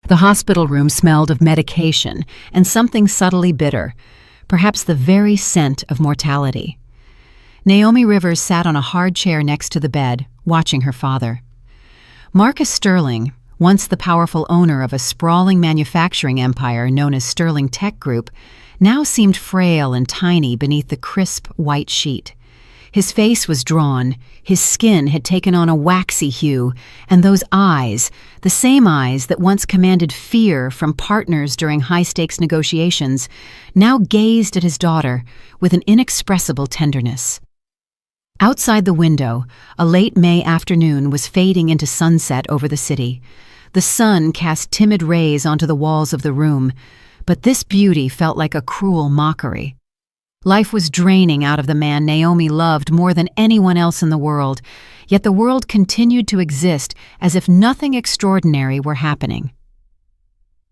The hospital room smelled of medication and something subtly bitter, perhaps the very scent of mortality. Naomi Rivers sat on a hard chair next to the bed, watching her father. Marcus Sterling, once the powerful owner of a sprawling manufacturing empire known as Sterling Tech Group, now seemed frail and tiny beneath the crisp white sheet. His face was drawn, his skin had taken on a waxy hue, and those eyes, the same eyes that once commanded fear from partners during high-stakes negotiations, now gazed at his daughter with an inexpressible tenderness. Outside the window, a late May afternoon was fading into sunset over the city. The sun cast timid rays onto the walls of the room, but this beauty felt like a cruel mockery. Life was draining out of the man Naomi loved more than anyone else in the world, yet the world continued to exist as if nothing extraordinary were happening.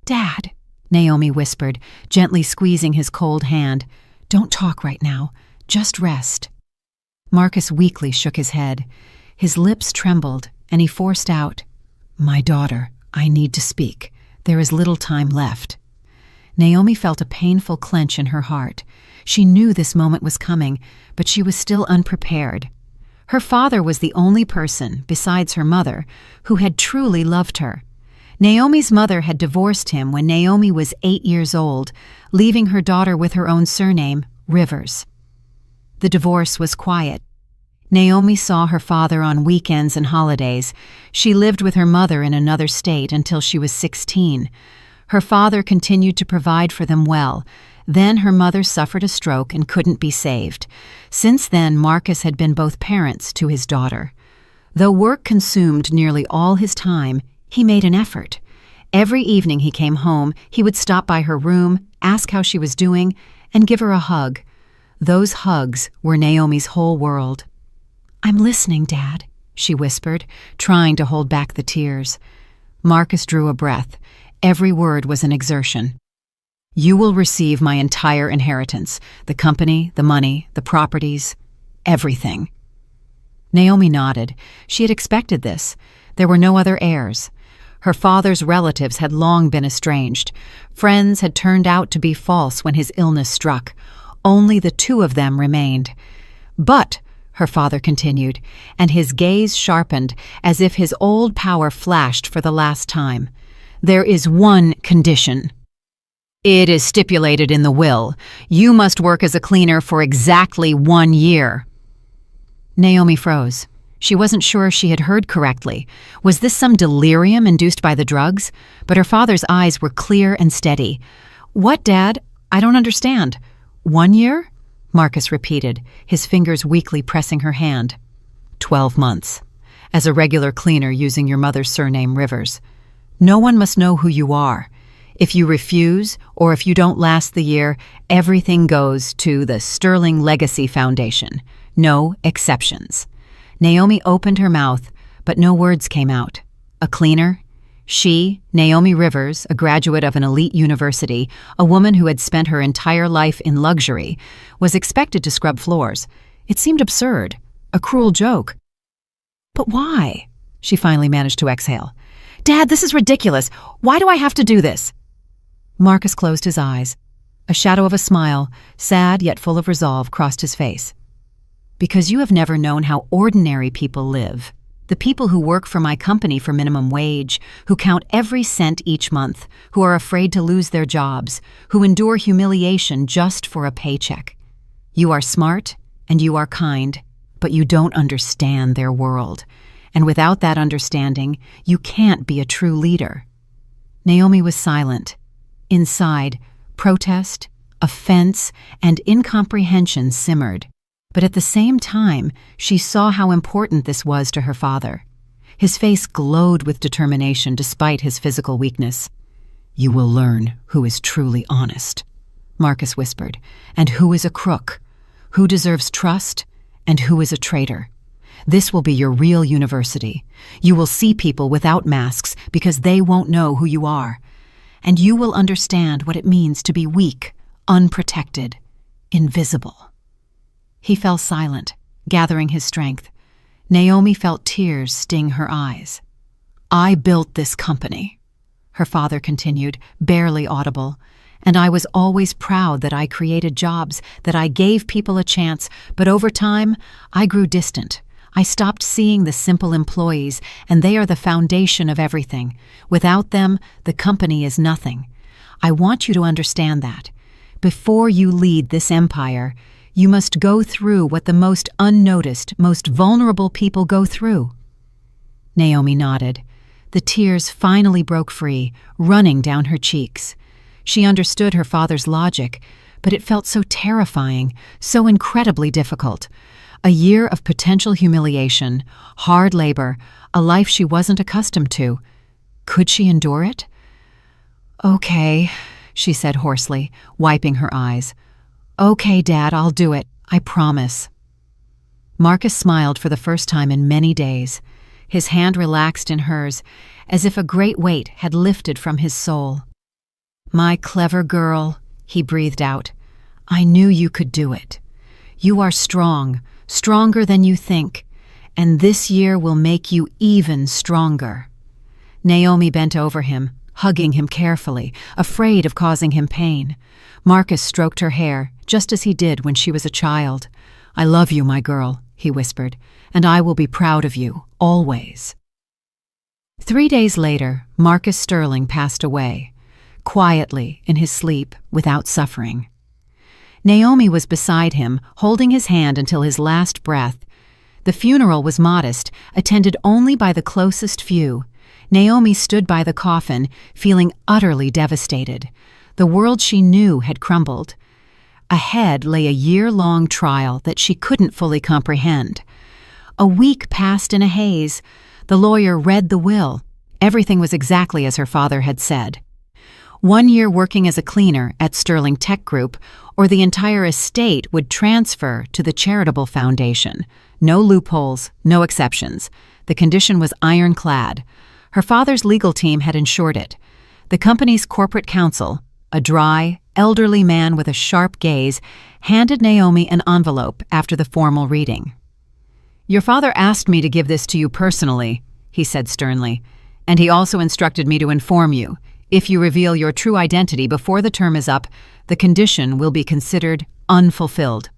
"Dad," Naomi whispered, gently squeezing his cold hand, "don't talk right now. Just rest." Marcus weakly shook his head. His lips trembled, and he forced out, "My daughter, I need to speak. There is little time left." Naomi felt a painful clench in her heart. She knew this moment was coming, but she was still unprepared. Her father was the only person, besides her mother, who had truly loved her. Naomi's mother had divorced him when Naomi was 8 years old, leaving her daughter with her own surname, Rivers. The divorce was quiet. Naomi saw her father on weekends and holidays. She lived with her mother in another state until she was 16. Her father continued to provide for them well. Then her mother suffered a stroke and couldn't be saved. Since then, Marcus had been both parents to his daughter. Though work consumed nearly all his time, he made an effort. Every evening he came home, he would stop by her room, ask how she was doing, and give her a hug. Those hugs were Naomi's whole world. "I'm listening, Dad," she whispered, trying to hold back the tears. Marcus drew a breath. Every word was an exertion. "You will receive my entire inheritance, the company, the money, the properties, everything." Naomi nodded. She had expected this. There were no other heirs. Her father's relatives had long been estranged. Friends had turned out to be false when his illness struck. Only the two of them remained. "But," her father continued, and his gaze sharpened as if his old power flashed for the last time, "there is one condition. It is stipulated in the will. You must work as a cleaner for exactly 1 year." Naomi froze. She wasn't sure she had heard correctly. Was this some delirium induced by the drugs? But her father's eyes were clear and steady. "What, Dad? I don't understand." "1 year?" Marcus repeated, his fingers weakly pressing her hand. 12 months. As a regular cleaner using your mother's surname, Rivers. No one must know who you are. If you refuse, or if you don't last the year, everything goes to the Sterling Legacy Foundation. No exceptions. Naomi opened her mouth, but no words came out. A cleaner? She, Naomi Rivers, a graduate of an elite university, a woman who had spent her entire life in luxury, was expected to scrub floors. It seemed absurd, a cruel joke. "But why?" she finally managed to exhale. "Dad, this is ridiculous. Why do I have to do this?" Marcus closed his eyes. A shadow of a smile, sad yet full of resolve, crossed his face. "Because you have never known how ordinary people live. The people who work for my company for minimum wage, who count every cent each month, who are afraid to lose their jobs, who endure humiliation just for a paycheck. You are smart and you are kind, but you don't understand their world. And without that understanding, you can't be a true leader." Naomi was silent. Inside, protest, offense, and incomprehension simmered. But at the same time, she saw how important this was to her father. His face glowed with determination despite his physical weakness. "You will learn who is truly honest," Marcus whispered, "and who is a crook, who deserves trust, and who is a traitor. This will be your real university. You will see people without masks because they won't know who you are. And you will understand what it means to be weak, unprotected, invisible." He fell silent, gathering his strength. Naomi felt tears sting her eyes. "I built this company." her father continued, barely audible. "And I was always proud that I created jobs, that I gave people a chance, but over time, I grew distant. I stopped seeing the simple employees, and they are the foundation of everything. Without them, the company is nothing. I want you to understand that. Before you lead this empire, you must go through what the most unnoticed, most vulnerable people go through." Naomi nodded. The tears finally broke free, running down her cheeks. She understood her father's logic, but it felt so terrifying, so incredibly difficult. A year of potential humiliation, hard labor, a life she wasn't accustomed to. Could she endure it? "Okay," she said hoarsely, wiping her eyes. "Okay, Dad, I'll do it. I promise." Marcus smiled for the first time in many days. His hand relaxed in hers, as if a great weight had lifted from his soul. "My clever girl," he breathed out. "I knew you could do it. You are strong, stronger than you think, and this year will make you even stronger." Naomi bent over him, hugging him carefully, afraid of causing him pain. Marcus stroked her hair, just as he did when she was a child. "I love you, my girl," he whispered, "and I will be proud of you, always." 3 days later, Marcus Sterling passed away, quietly in his sleep, without suffering. Naomi was beside him, holding his hand until his last breath. The funeral was modest, attended only by the closest few. Naomi stood by the coffin, feeling utterly devastated. The world she knew had crumbled. Ahead lay a year-long trial that she couldn't fully comprehend. A week passed in a haze. The lawyer read the will. Everything was exactly as her father had said. 1 year working as a cleaner at Sterling Tech Group, or the entire estate would transfer to the charitable foundation. No loopholes, no exceptions. The condition was ironclad. Her father's legal team had ensured it. The company's corporate counsel, a dry, elderly man with a sharp gaze, handed Naomi an envelope after the formal reading. "Your father asked me to give this to you personally," he said sternly, "and he also instructed me to inform you. If you reveal your true identity before the term is up, the condition will be considered unfulfilled."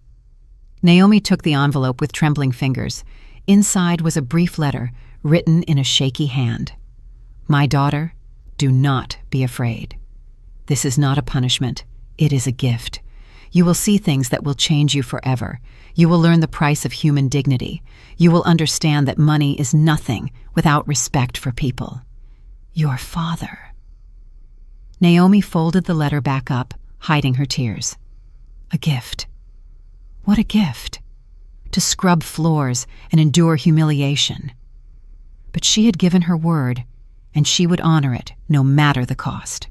Naomi took the envelope with trembling fingers. Inside was a brief letter, written in a shaky hand. "My daughter, do not be afraid. This is not a punishment. It is a gift. You will see things that will change you forever. You will learn the price of human dignity. You will understand that money is nothing without respect for people. Your father." Naomi folded the letter back up, hiding her tears. A gift. What a gift. To scrub floors and endure humiliation. But she had given her word, and she would honor it, no matter the cost.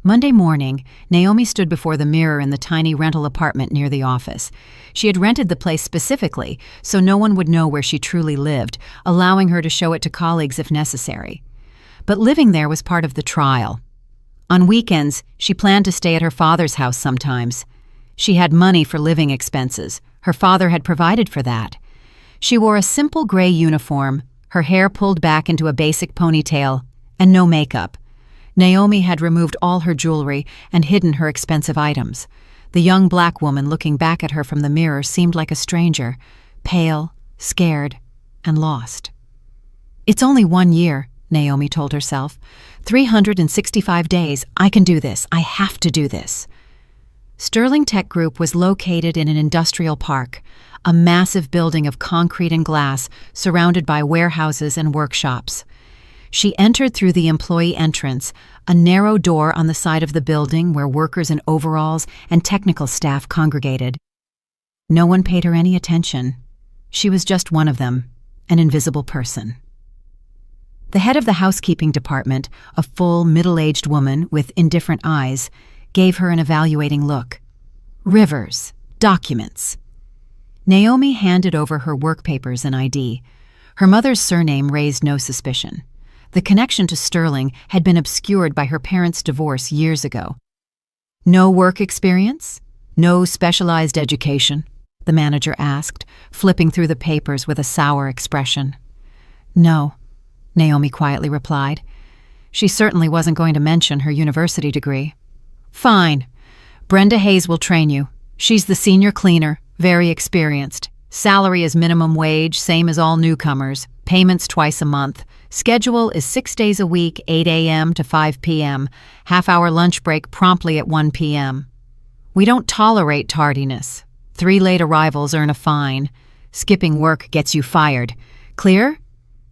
Monday morning, Naomi stood before the mirror in the tiny rental apartment near the office. She had rented the place specifically, so no one would know where she truly lived, allowing her to show it to colleagues if necessary. But living there was part of the trial. On weekends, she planned to stay at her father's house sometimes. She had money for living expenses. Her father had provided for that. She wore a simple gray uniform, her hair pulled back into a basic ponytail, and no makeup. Naomi had removed all her jewelry and hidden her expensive items. The young black woman looking back at her from the mirror seemed like a stranger, pale, scared, and lost. "It's only 1 year," Naomi told herself. 365 days. I can do this. I have to do this. Sterling Tech Group was located in an industrial park, a massive building of concrete and glass surrounded by warehouses and workshops. She entered through the employee entrance, a narrow door on the side of the building where workers in overalls and technical staff congregated. No one paid her any attention. She was just one of them, an invisible person. The head of the housekeeping department, a full, middle-aged woman with indifferent eyes, gave her an evaluating look. Rivers, documents. Naomi handed over her work papers and ID. Her mother's surname raised no suspicion. The connection to Sterling had been obscured by her parents' divorce years ago. "No work experience? No specialized education?" the manager asked, flipping through the papers with a sour expression. "No," Naomi quietly replied. She certainly wasn't going to mention her university degree. "Fine. Brenda Hayes will train you. She's the senior cleaner, very experienced. Salary is minimum wage, same as all newcomers. Payments twice a month. Schedule is 6 days a week, 8 a.m. to 5 p.m. Half-hour lunch break promptly at 1 p.m. We don't tolerate tardiness. 3 late arrivals earn a fine. Skipping work gets you fired. Clear?"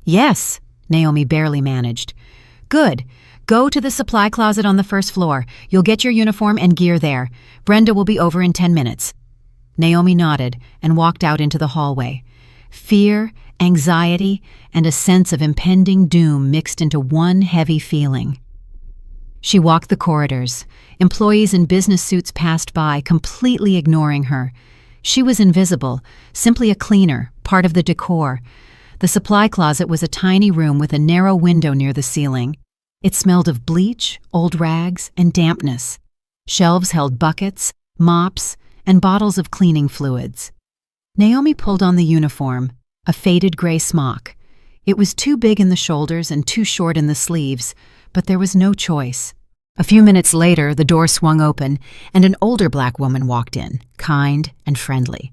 "Yes," Naomi barely managed. "Good. Go to the supply closet on the first floor. You'll get your uniform and gear there. Brenda will be over in 10 minutes. Naomi nodded and walked out into the hallway. Fear, anxiety, and a sense of impending doom mixed into one heavy feeling. She walked the corridors. Employees in business suits passed by, completely ignoring her. She was invisible, simply a cleaner, part of the decor. The supply closet was a tiny room with a narrow window near the ceiling. It smelled of bleach, old rags, and dampness. Shelves held buckets, mops, and bottles of cleaning fluids. Naomi pulled on the uniform, a faded gray smock. It was too big in the shoulders and too short in the sleeves, but there was no choice. A few minutes later, the door swung open, and an older black woman walked in, kind and friendly.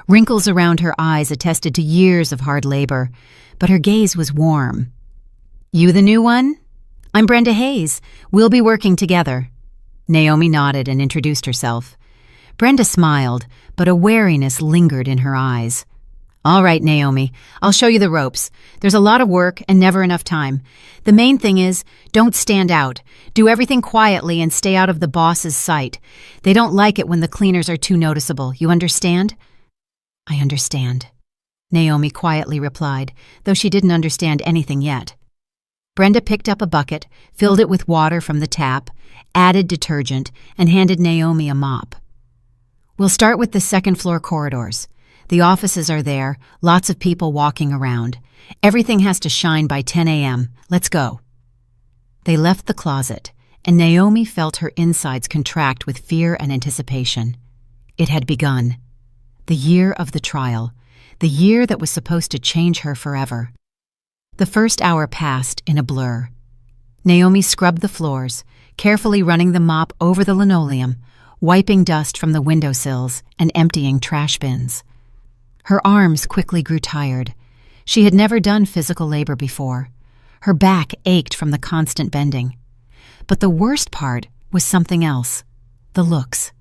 Wrinkles around her eyes attested to years of hard labor, but her gaze was warm. "You the new one? I'm Brenda Hayes. We'll be working together." Naomi nodded and introduced herself. Brenda smiled, but a wariness lingered in her eyes. "All right, Naomi, I'll show you the ropes. There's a lot of work and never enough time. The main thing is, don't stand out. Do everything quietly and stay out of the boss's sight. They don't like it when the cleaners are too noticeable. You understand?" "I understand," Naomi quietly replied, though she didn't understand anything yet. Brenda picked up a bucket, filled it with water from the tap, added detergent, and handed Naomi a mop. "We'll start with the second-floor corridors. The offices are there, lots of people walking around. Everything has to shine by 10 a.m. Let's go." They left the closet, and Naomi felt her insides contract with fear and anticipation. It had begun. The year of the trial, the year that was supposed to change her forever. The first hour passed in a blur. Naomi scrubbed the floors, carefully running the mop over the linoleum, wiping dust from the windowsills and emptying trash bins. Her arms quickly grew tired. She had never done physical labor before. Her back ached from the constant bending. But the worst part was something else: the looks.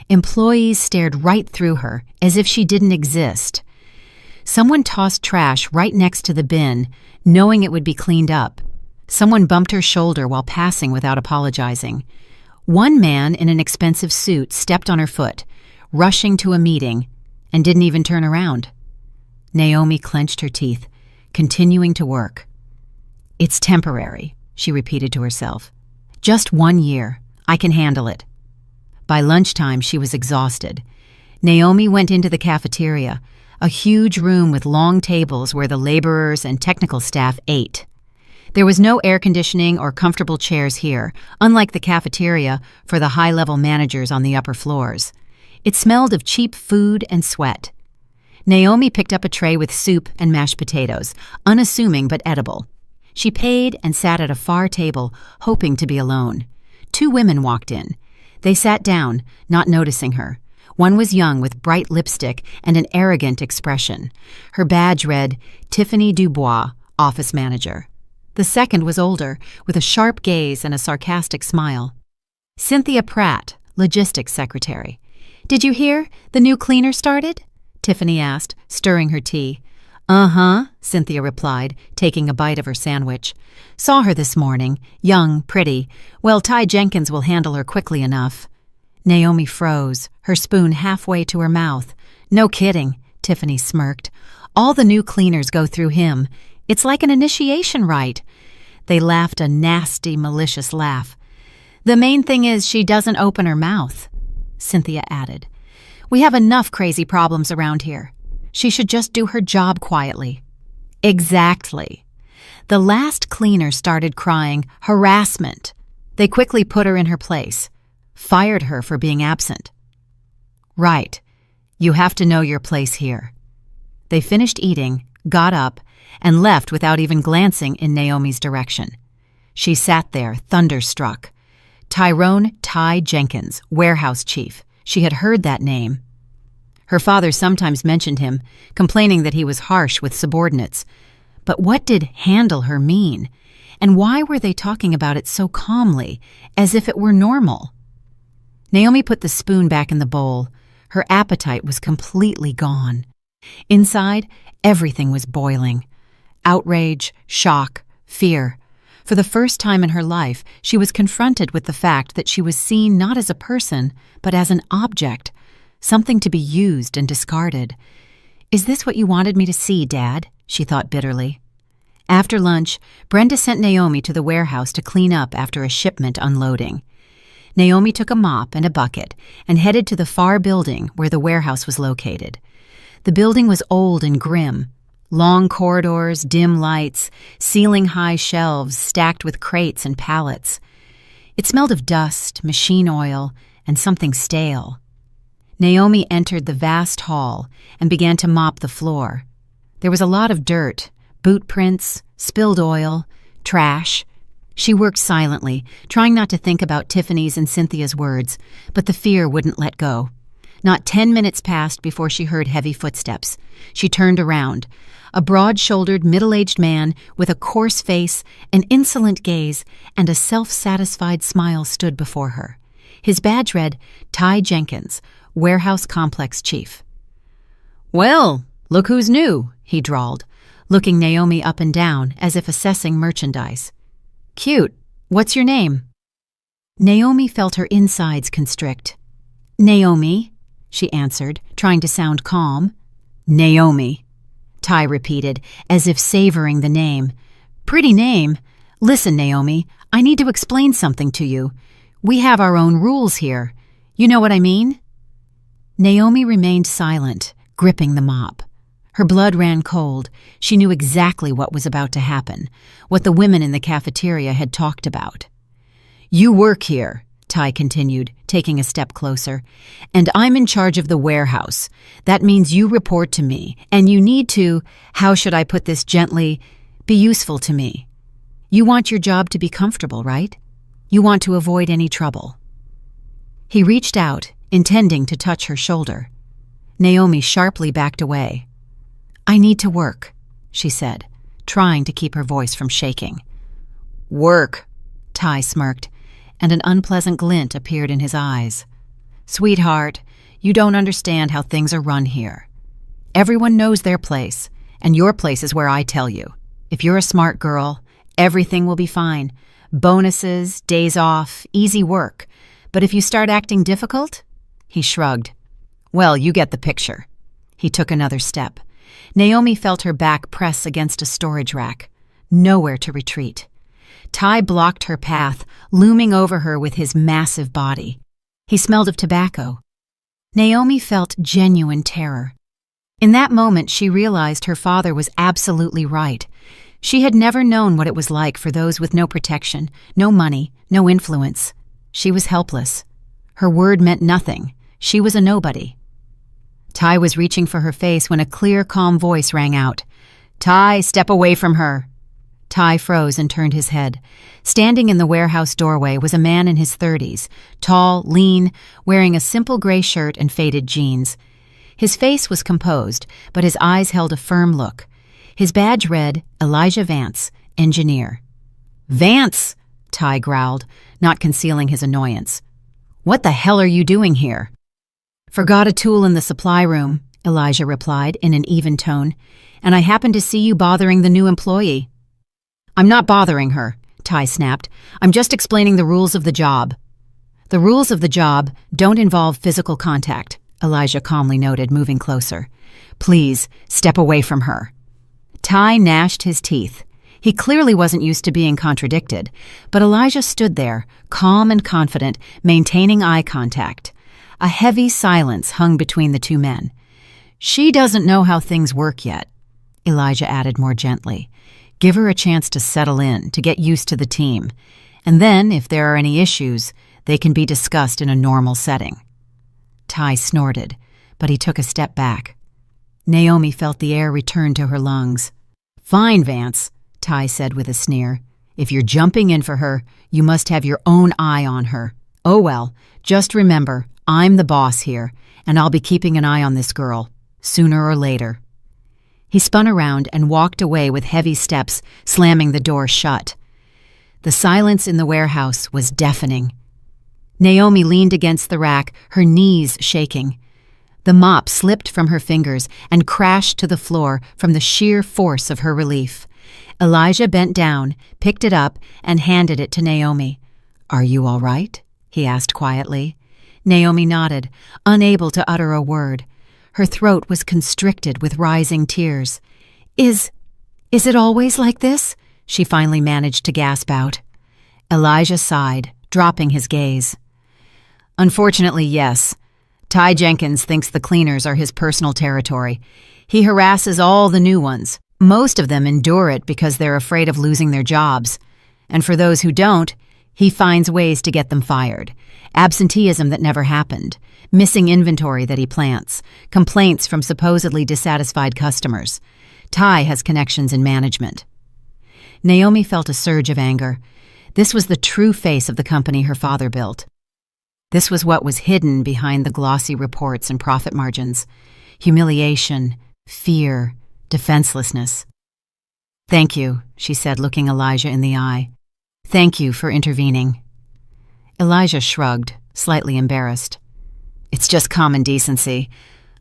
Employees stared right through her, as if she didn't exist. Someone tossed trash right next to the bin, knowing it would be cleaned up. Someone bumped her shoulder while passing without apologizing. One man in an expensive suit stepped on her foot, rushing to a meeting, and didn't even turn around. Naomi clenched her teeth, continuing to work. "It's temporary," she repeated to herself. "Just 1 year. I can handle it." By lunchtime, she was exhausted. Naomi went into the cafeteria, a huge room with long tables where the laborers and technical staff ate. There was no air conditioning or comfortable chairs here, unlike the cafeteria for the high-level managers on the upper floors. It smelled of cheap food and sweat. Naomi picked up a tray with soup and mashed potatoes, unassuming but edible. She paid and sat at a far table, hoping to be alone. 2 women walked in. They sat down, not noticing her. One was young with bright lipstick and an arrogant expression. Her badge read, "Tiffany Dubois, Office Manager." The second was older, with a sharp gaze and a sarcastic smile. "Cynthia Pratt, Logistics Secretary." "Did you hear? The new cleaner started?" Tiffany asked, stirring her tea. "Uh-huh," Cynthia replied, taking a bite of her sandwich. "Saw her this morning. Young, pretty. Well, Ty Jenkins will handle her quickly enough." Naomi froze, her spoon halfway to her mouth. "No kidding," Tiffany smirked. "All the new cleaners go through him. It's like an initiation rite." They laughed a nasty, malicious laugh. "The main thing is she doesn't open her mouth," Cynthia added. "We have enough crazy problems around here. She should just do her job quietly." Exactly. The last cleaner started crying, "Harassment." They quickly put her in her place, fired her for being absent. "Right. You have to know your place here." They finished eating, got up, and left without even glancing in Naomi's direction. She sat there, thunderstruck. Tyrone Ty Jenkins, warehouse chief. She had heard that name. Her father sometimes mentioned him, complaining that he was harsh with subordinates. But what did handle her mean? And why were they talking about it so calmly, as if it were normal? Naomi put the spoon back in the bowl. Her appetite was completely gone. Inside, everything was boiling. Outrage, shock, fear. For the first time in her life, she was confronted with the fact that she was seen not as a person, but as an object, something to be used and discarded. "Is this what you wanted me to see, Dad?" she thought bitterly. After lunch, Brenda sent Naomi to the warehouse to clean up after a shipment unloading. Naomi took a mop and a bucket and headed to the far building where the warehouse was located. The building was old and grim. Long corridors, dim lights, ceiling-high shelves stacked with crates and pallets. It smelled of dust, machine oil, and something stale. Naomi entered the vast hall and began to mop the floor. There was a lot of dirt, boot prints, spilled oil, trash. She worked silently, trying not to think about Tiffany's and Cynthia's words, but the fear wouldn't let go. Not 10 minutes passed before she heard heavy footsteps. She turned around. A broad-shouldered, middle-aged man with a coarse face, an insolent gaze, and a self-satisfied smile stood before her. His badge read, Ty Jenkins, Warehouse Complex Chief. "Well, look who's new," he drawled, looking Naomi up and down as if assessing merchandise. "Cute. What's your name?" Naomi felt her insides constrict. "Naomi," she answered, trying to sound calm. "Naomi," Ty repeated, as if savoring the name. "Pretty name. Listen, Naomi, I need to explain something to you. We have our own rules here. You know what I mean?" Naomi remained silent, gripping the mop. Her blood ran cold. She knew exactly what was about to happen, what the women in the cafeteria had talked about. "You work here," Ty continued, taking a step closer, "and I'm in charge of the warehouse. That means you report to me, and you need to, how should I put this gently, be useful to me. You want your job to be comfortable, right? You want to avoid any trouble." He reached out, intending to touch her shoulder. Naomi sharply backed away. "I need to work," she said, trying to keep her voice from shaking. "Work," Ty smirked, and an unpleasant glint appeared in his eyes. "Sweetheart, you don't understand how things are run here. Everyone knows their place, and your place is where I tell you. If you're a smart girl, everything will be fine. Bonuses, days off, easy work. But if you start acting difficult," he shrugged. "Well, you get the picture." He took another step. Naomi felt her back press against a storage rack. Nowhere to retreat. Ty blocked her path, looming over her with his massive body. He smelled of tobacco. Naomi felt genuine terror. In that moment, she realized her father was absolutely right. She had never known what it was like for those with no protection, no money, no influence. She was helpless. Her word meant nothing. She was a nobody. Ty was reaching for her face when a clear, calm voice rang out. "Ty, step away from her." Ty froze and turned his head. Standing in the warehouse doorway was a man in his 30s, tall, lean, wearing a simple gray shirt and faded jeans. His face was composed, but his eyes held a firm look. His badge read, Elijah Vance, Engineer. "Vance!" Ty growled, not concealing his annoyance. "What the hell are you doing here?" "Forgot a tool in the supply room," Elijah replied in an even tone, "and I happened to see you bothering the new employee." "I'm not bothering her," Ty snapped. "I'm just explaining the rules of the job." "The rules of the job don't involve physical contact," Elijah calmly noted, moving closer. "Please, step away from her." Ty gnashed his teeth. He clearly wasn't used to being contradicted, but Elijah stood there, calm and confident, maintaining eye contact. A heavy silence hung between the two men. "She doesn't know how things work yet," Elijah added more gently. "Give her a chance to settle in, to get used to the team. And then, if there are any issues, they can be discussed in a normal setting." Ty snorted, but he took a step back. Naomi felt the air return to her lungs. "Fine, Vance," Ty said with a sneer. If you're jumping in for her, you must have your own eye on her. Oh well, just remember, I'm the boss here, and I'll be keeping an eye on this girl, sooner or later." He spun around and walked away with heavy steps, slamming the door shut. The silence in the warehouse was deafening. Naomi leaned against the rack, her knees shaking. The mop slipped from her fingers and crashed to the floor from the sheer force of her relief. Elijah bent down, picked it up, and handed it to Naomi. "Are you all right?" he asked quietly. Naomi nodded, unable to utter a word. Her throat was constricted with rising tears. Is it always like this?" she finally managed to gasp out. Elijah sighed, dropping his gaze. "Unfortunately, yes. Ty Jenkins thinks the cleaners are his personal territory. He harasses all the new ones. Most of them endure it because they're afraid of losing their jobs. And for those who don't, he finds ways to get them fired. Absenteeism that never happened, missing inventory that he plants, complaints from supposedly dissatisfied customers. Ty has connections in management." Naomi felt a surge of anger. This was the true face of the company her father built. This was what was hidden behind the glossy reports and profit margins. Humiliation, fear, defenselessness. "Thank you," she said, looking Elijah in the eye. "Thank you for intervening." Elijah shrugged, slightly embarrassed. "It's just common decency.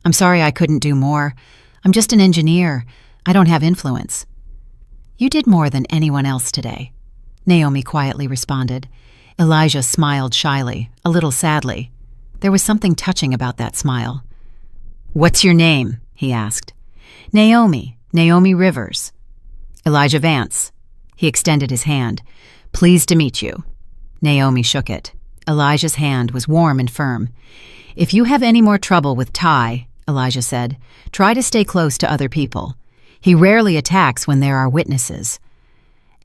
I'm sorry I couldn't do more. I'm just an engineer. I don't have influence." "You did more than anyone else today," Naomi quietly responded. Elijah smiled shyly, a little sadly. There was something touching about that smile. "What's your name?" he asked. Naomi Rivers." "Elijah Vance." He extended his hand. "Pleased to meet you." Naomi shook it. Elijah's hand was warm and firm. "If you have any more trouble with Ty," Elijah said, "try to stay close to other people. He rarely attacks when there are witnesses.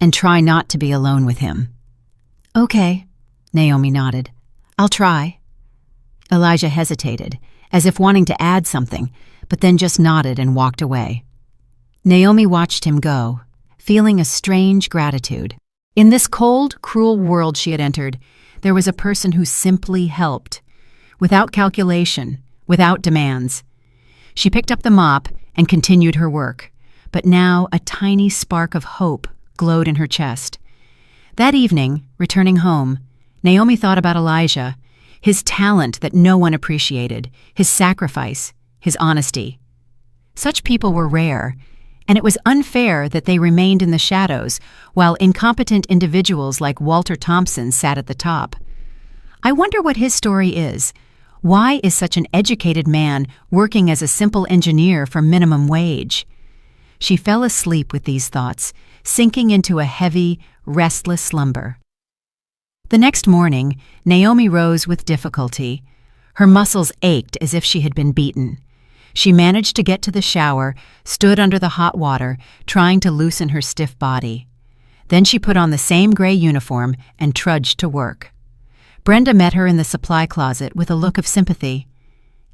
And try not to be alone with him." "Okay," Naomi nodded. "I'll try." Elijah hesitated, as if wanting to add something, but then just nodded and walked away. Naomi watched him go, feeling a strange gratitude. In this cold, cruel world she had entered, there was a person who simply helped, without calculation, without demands. She picked up the mop and continued her work, but now a tiny spark of hope glowed in her chest. That evening, returning home, Naomi thought about Elijah, his talent that no one appreciated, his sacrifice, his honesty. Such people were rare, and it was unfair that they remained in the shadows while incompetent individuals like Walter Thompson sat at the top. I wonder what his story is. Why is such an educated man working as a simple engineer for minimum wage? She fell asleep with these thoughts, sinking into a heavy, restless slumber. The next morning, Naomi rose with difficulty. Her muscles ached as if she had been beaten. She managed to get to the shower, stood under the hot water, trying to loosen her stiff body. Then she put on the same gray uniform and trudged to work. Brenda met her in the supply closet with a look of sympathy.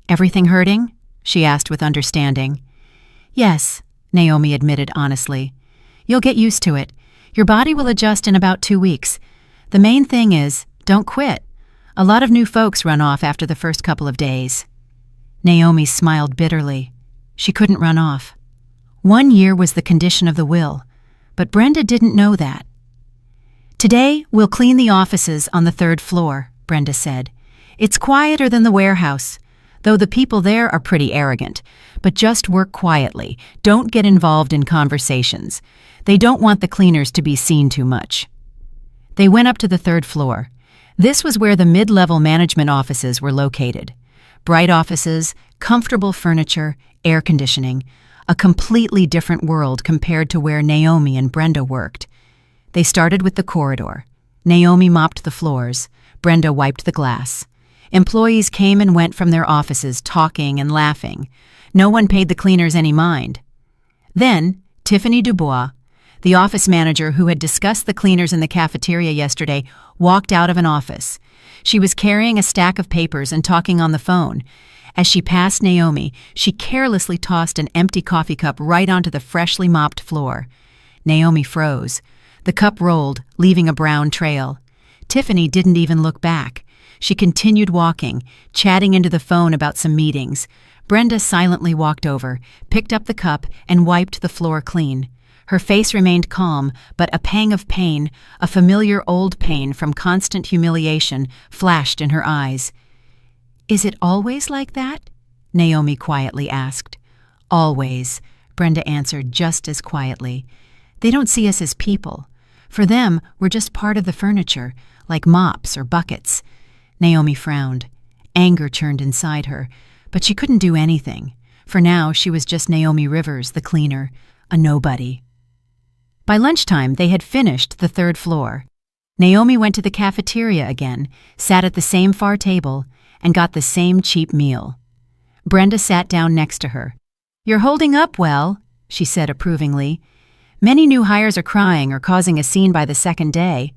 "Everything hurting?" she asked with understanding. "Yes," Naomi admitted honestly. "You'll get used to it. Your body will adjust in about 2 weeks. The main thing is, don't quit. A lot of new folks run off after the first couple of days." Naomi smiled bitterly. She couldn't run off. 1 year was the condition of the will, but Brenda didn't know that. "Today, we'll clean the offices on the 3rd floor," Brenda said. "It's quieter than the warehouse, though the people there are pretty arrogant. But just work quietly. Don't get involved in conversations. They don't want the cleaners to be seen too much." They went up to the 3rd floor. This was where the mid-level management offices were located. Bright offices, comfortable furniture, air conditioning. A completely different world compared to where Naomi and Brenda worked. They started with the corridor. Naomi mopped the floors. Brenda wiped the glass. Employees came and went from their offices, talking and laughing. No one paid the cleaners any mind. Then, Tiffany Dubois, the office manager who had discussed the cleaners in the cafeteria yesterday, walked out of an office. She was carrying a stack of papers and talking on the phone. As she passed Naomi, she carelessly tossed an empty coffee cup right onto the freshly mopped floor. Naomi froze. The cup rolled, leaving a brown trail. Tiffany didn't even look back. She continued walking, chatting into the phone about some meetings. Brenda silently walked over, picked up the cup, and wiped the floor clean. Her face remained calm, but a pang of pain, a familiar old pain from constant humiliation, flashed in her eyes. "Is it always like that?" Naomi quietly asked. "Always," Brenda answered just as quietly. "They don't see us as people. For them, we're just part of the furniture, like mops or buckets." Naomi frowned. Anger churned inside her, but she couldn't do anything. For now, she was just Naomi Rivers, the cleaner, a nobody. By lunchtime, they had finished the third floor. Naomi went to the cafeteria again, sat at the same far table, and got the same cheap meal. Brenda sat down next to her. "You're holding up well," she said approvingly. "Many new hires are crying or causing a scene by the second day."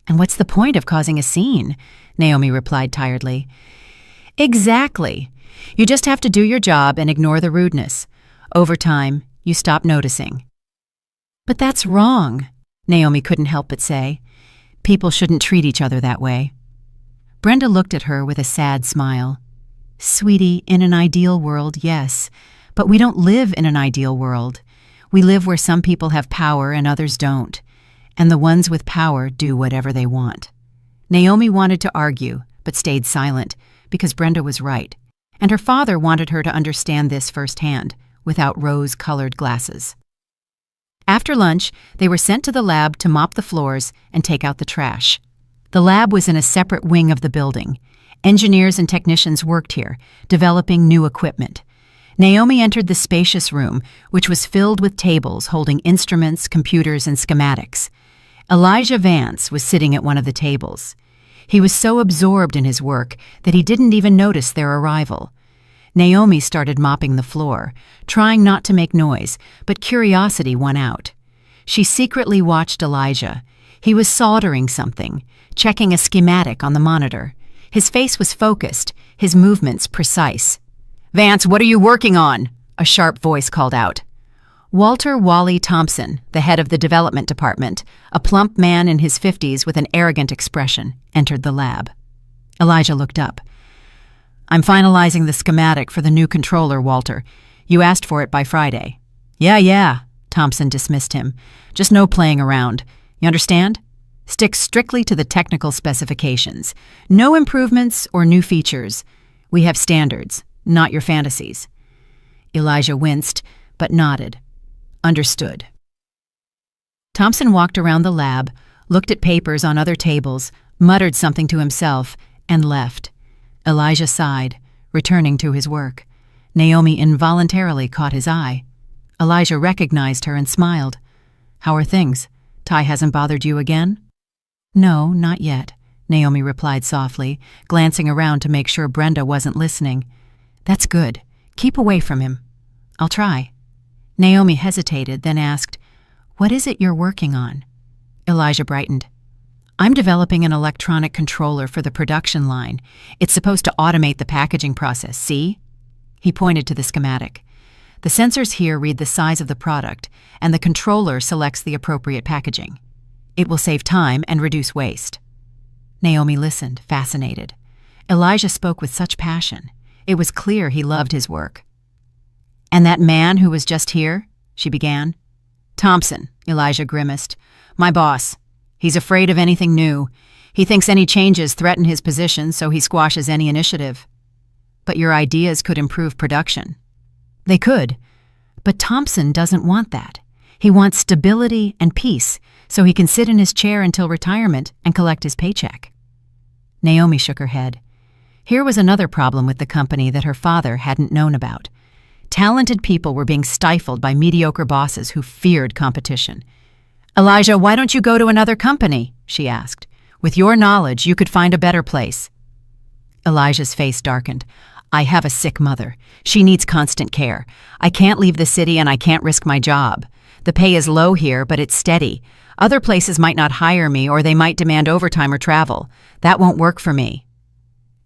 "And what's the point of causing a scene?" Naomi replied tiredly. "Exactly. You just have to do your job and ignore the rudeness. Over time, you stop noticing." "But that's wrong," Naomi couldn't help but say. "People shouldn't treat each other that way." Brenda looked at her with a sad smile. "Sweetie, in an ideal world, yes. But we don't live in an ideal world. We live where some people have power and others don't. And the ones with power do whatever they want." Naomi wanted to argue, but stayed silent, because Brenda was right. And her father wanted her to understand this firsthand, without rose-colored glasses. After lunch, they were sent to the lab to mop the floors and take out the trash. The lab was in a separate wing of the building. Engineers and technicians worked here, developing new equipment. Naomi entered the spacious room, which was filled with tables holding instruments, computers, and schematics. Elijah Vance was sitting at one of the tables. He was so absorbed in his work that he didn't even notice their arrival. Naomi started mopping the floor, trying not to make noise, but curiosity won out. She secretly watched Elijah. He was soldering something, checking a schematic on the monitor. His face was focused, his movements precise. "Vance, what are you working on?" a sharp voice called out. Walter Wally Thompson, the head of the development department, a plump man in his 50s with an arrogant expression, entered the lab. Elijah looked up. "I'm finalizing the schematic for the new controller, Walter. You asked for it by Friday." Yeah, Thompson dismissed him. "Just no playing around. You understand? Stick strictly to the technical specifications. No improvements or new features. We have standards, not your fantasies." Elijah winced, but nodded. "Understood." Thompson walked around the lab, looked at papers on other tables, muttered something to himself, and left. Elijah sighed, returning to his work. Naomi involuntarily caught his eye. Elijah recognized her and smiled. "How are things? Ty hasn't bothered you again?" "No, not yet," Naomi replied softly, glancing around to make sure Brenda wasn't listening. "That's good. Keep away from him." "I'll try." Naomi hesitated, then asked, "What is it you're working on?" Elijah brightened. "I'm developing an electronic controller for the production line. It's supposed to automate the packaging process, see?" He pointed to the schematic. "The sensors here read the size of the product, and the controller selects the appropriate packaging. It will save time and reduce waste." Naomi listened, fascinated. Elijah spoke with such passion. It was clear he loved his work. "And that man who was just here?" she began. "Thompson," Elijah grimaced. "My boss. He's afraid of anything new. He thinks any changes threaten his position, so he squashes any initiative." "But your ideas could improve production." "They could. But Thompson doesn't want that. He wants stability and peace, so he can sit in his chair until retirement and collect his paycheck." Naomi shook her head. Here was another problem with the company that her father hadn't known about. Talented people were being stifled by mediocre bosses who feared competition. "Elijah, why don't you go to another company?" she asked. "With your knowledge, you could find a better place." Elijah's face darkened. "I have a sick mother. She needs constant care. I can't leave the city and I can't risk my job. The pay is low here, but it's steady. Other places might not hire me, or they might demand overtime or travel. That won't work for me."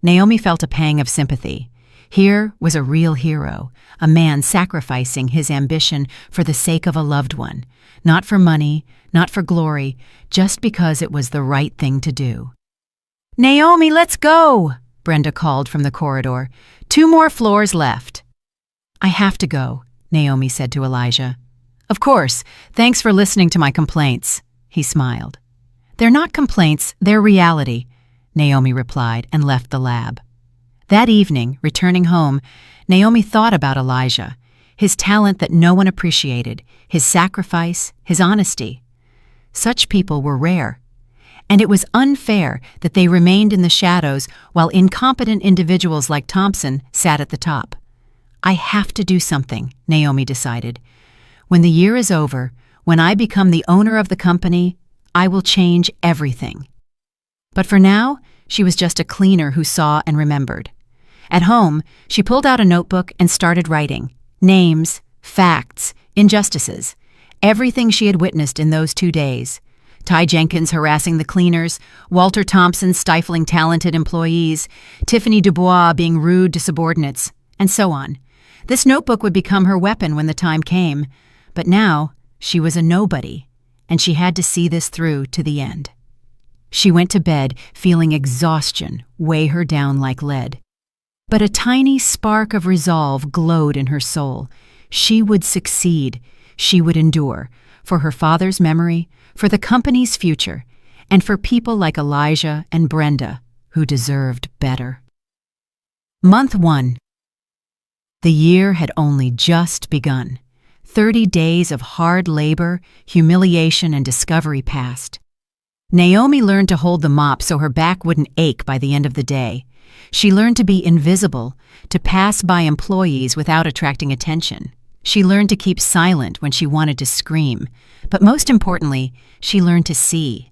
Naomi felt a pang of sympathy. Here was a real hero, a man sacrificing his ambition for the sake of a loved one, not for money, not for glory, just because it was the right thing to do. "Naomi, let's go!" Brenda called from the corridor. "2 more floors left." "I have to go," Naomi said to Elijah. "Of course. Thanks for listening to my complaints," he smiled. "They're not complaints, they're reality," Naomi replied and left the lab. That evening, returning home, Naomi thought about Elijah, his talent that no one appreciated, his sacrifice, his honesty. Such people were rare, and it was unfair that they remained in the shadows while incompetent individuals like Thompson sat at the top. "I have to do something," Naomi decided. "When the year is over, when I become the owner of the company, I will change everything." But for now, she was just a cleaner who saw and remembered. At home, she pulled out a notebook and started writing. Names, facts, injustices, everything she had witnessed in those 2 days. Ty Jenkins harassing the cleaners, Walter Thompson stifling talented employees, Tiffany Dubois being rude to subordinates, and so on. This notebook would become her weapon when the time came, but now she was a nobody, and she had to see this through to the end. She went to bed feeling exhaustion weigh her down like lead. But a tiny spark of resolve glowed in her soul. She would succeed. She would endure, for her father's memory, for the company's future, and for people like Elijah and Brenda, who deserved better. Month 1. The year had only just begun. 30 days of hard labor, humiliation, and discovery passed. Naomi learned to hold the mop so her back wouldn't ache by the end of the day. She learned to be invisible, to pass by employees without attracting attention. She learned to keep silent when she wanted to scream. But most importantly, she learned to see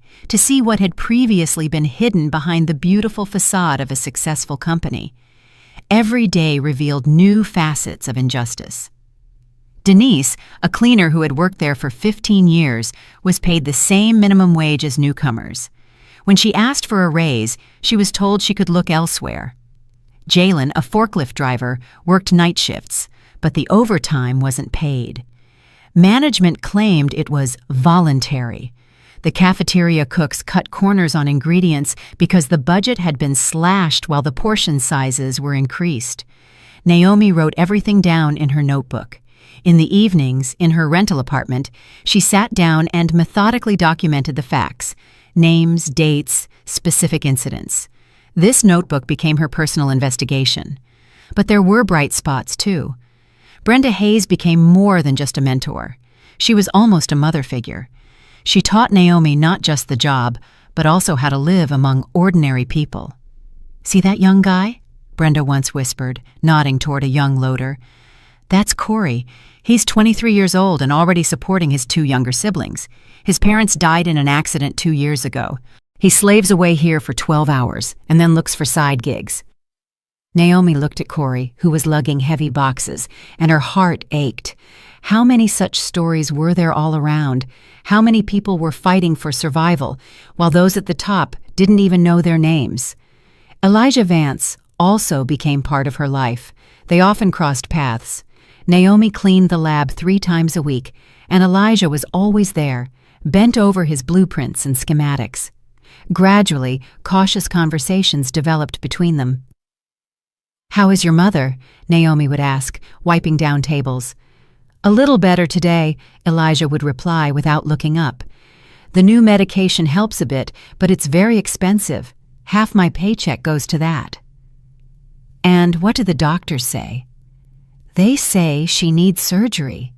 what had previously been hidden behind the beautiful facade of a successful company. Every day revealed new facets of injustice. Denise, a cleaner who had worked there for 15 years, was paid the same minimum wage as newcomers. When she asked for a raise, she was told she could look elsewhere. Jalen, a forklift driver, worked night shifts, but the overtime wasn't paid. Management claimed it was voluntary. The cafeteria cooks cut corners on ingredients because the budget had been slashed while the portion sizes were increased. Naomi wrote everything down in her notebook. In the evenings, in her rental apartment, she sat down and methodically documented the facts. Names, dates, specific incidents. This notebook became her personal investigation. But there were bright spots, too. Brenda Hayes became more than just a mentor. She was almost a mother figure. She taught Naomi not just the job, but also how to live among ordinary people. "See that young guy?" Brenda once whispered, nodding toward a young loader. "That's Corey. He's 23 years old and already supporting his 2 younger siblings. His parents died in an accident 2 years ago. He slaves away here for 12 hours and then looks for side gigs." Naomi looked at Corey, who was lugging heavy boxes, and her heart ached. How many such stories were there all around? How many people were fighting for survival, while those at the top didn't even know their names? Elijah Vance also became part of her life. They often crossed paths. Naomi cleaned the lab 3 times a week, and Elijah was always there, bent over his blueprints and schematics. Gradually, cautious conversations developed between them. "How is your mother?" Naomi would ask, wiping down tables. "A little better today," Elijah would reply without looking up. "The new medication helps a bit, but it's very expensive. Half my paycheck goes to that." "And what do the doctors say?" "They say she needs surgery.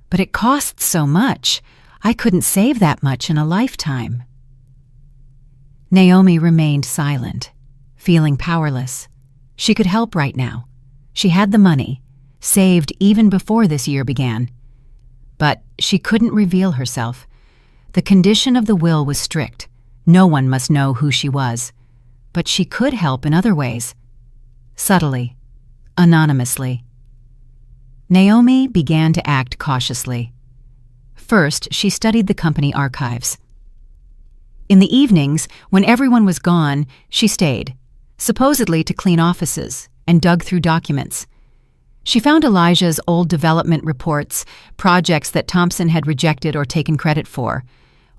But it costs so much. I couldn't save that much in a lifetime." Naomi remained silent, feeling powerless. She could help right now. She had the money, saved even before this year began. But she couldn't reveal herself. The condition of the will was strict. No one must know who she was. But she could help in other ways. Subtly, anonymously. Naomi began to act cautiously. First, she studied the company archives. In the evenings, when everyone was gone, she stayed, supposedly to clean offices, and dug through documents. She found Elijah's old development reports, projects that Thompson had rejected or taken credit for.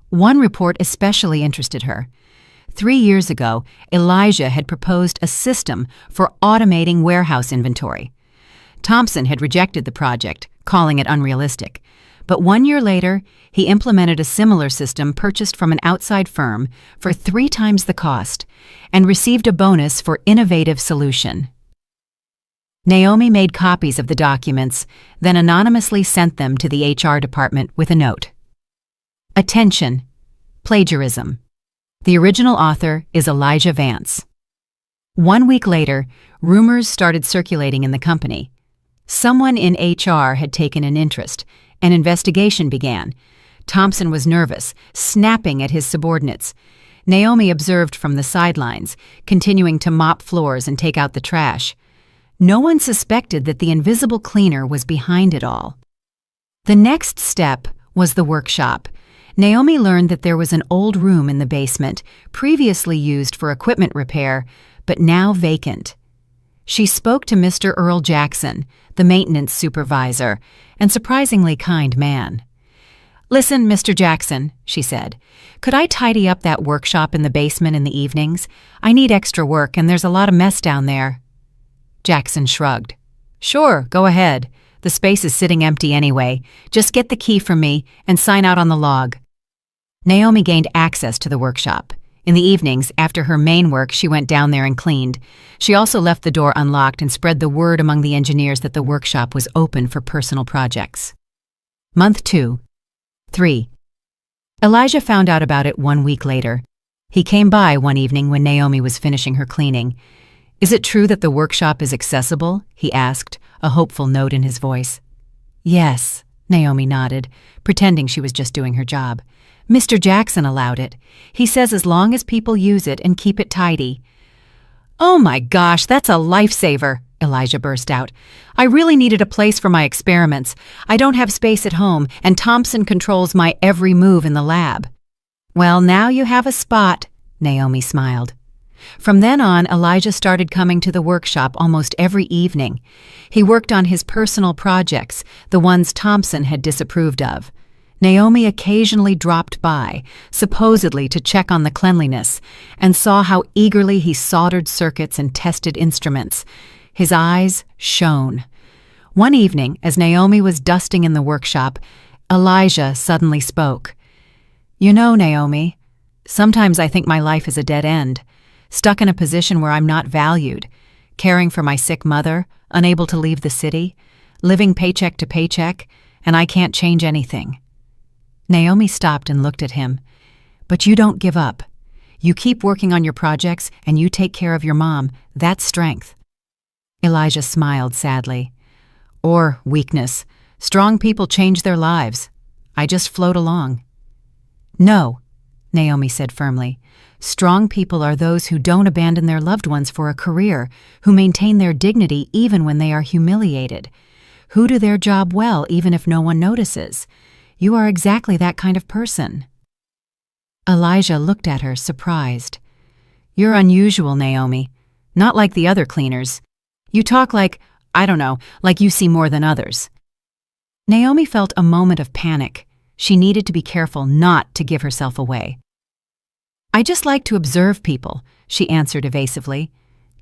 One report especially interested her. 3 years ago, Elijah had proposed a system for automating warehouse inventory. Thompson had rejected the project, calling it unrealistic. But 1 year later, he implemented a similar system purchased from an outside firm for 3 times the cost and received a bonus for innovative solution. Naomi made copies of the documents, then anonymously sent them to the HR department with a note. Attention! Plagiarism. The original author is Elijah Vance. 1 week later, rumors started circulating in the company. Someone in HR had taken an interest. An investigation began. Thompson was nervous, snapping at his subordinates. Naomi observed from the sidelines, continuing to mop floors and take out the trash. No one suspected that the invisible cleaner was behind it all. The next step was the workshop. Naomi learned that there was an old room in the basement, previously used for equipment repair, but now vacant. She spoke to Mr. Earl Jackson, the maintenance supervisor, and surprisingly kind man. "Listen, Mr. Jackson," she said, "could I tidy up that workshop in the basement in the evenings? I need extra work and there's a lot of mess down there." Jackson shrugged. "Sure, go ahead. The space is sitting empty anyway. Just get the key from me and sign out on the log." Naomi gained access to the workshop. In the evenings, after her main work, she went down there and cleaned. She also left the door unlocked and spread the word among the engineers that the workshop was open for personal projects. Month 2. 3. Elijah found out about it 1 week later. He came by one evening when Naomi was finishing her cleaning. "Is it true that the workshop is accessible?" he asked, a hopeful note in his voice. "Yes," Naomi nodded, pretending she was just doing her job. "Mr. Jackson allowed it. He says as long as people use it and keep it tidy." "Oh my gosh, that's a lifesaver," Elijah burst out. "I really needed a place for my experiments. I don't have space at home, and Thompson controls my every move in the lab." "Well, now you have a spot," Naomi smiled. From then on, Elijah started coming to the workshop almost every evening. He worked on his personal projects, the ones Thompson had disapproved of. Naomi occasionally dropped by, supposedly to check on the cleanliness, and saw how eagerly he soldered circuits and tested instruments. His eyes shone. One evening, as Naomi was dusting in the workshop, Elijah suddenly spoke. "You know, Naomi, sometimes I think my life is a dead end, stuck in a position where I'm not valued, caring for my sick mother, unable to leave the city, living paycheck to paycheck, and I can't change anything." Naomi stopped and looked at him. "But you don't give up. You keep working on your projects and you take care of your mom. That's strength." Elijah smiled sadly. "Or weakness. Strong people change their lives. I just float along." "No," Naomi said firmly. "Strong people are those who don't abandon their loved ones for a career, who maintain their dignity even when they are humiliated, who do their job well even if no one notices. You are exactly that kind of person." Elijah looked at her, surprised. "You're unusual, Naomi. Not like the other cleaners. You talk like, I don't know, like you see more than others." Naomi felt a moment of panic. She needed to be careful not to give herself away. "I just like to observe people," she answered evasively.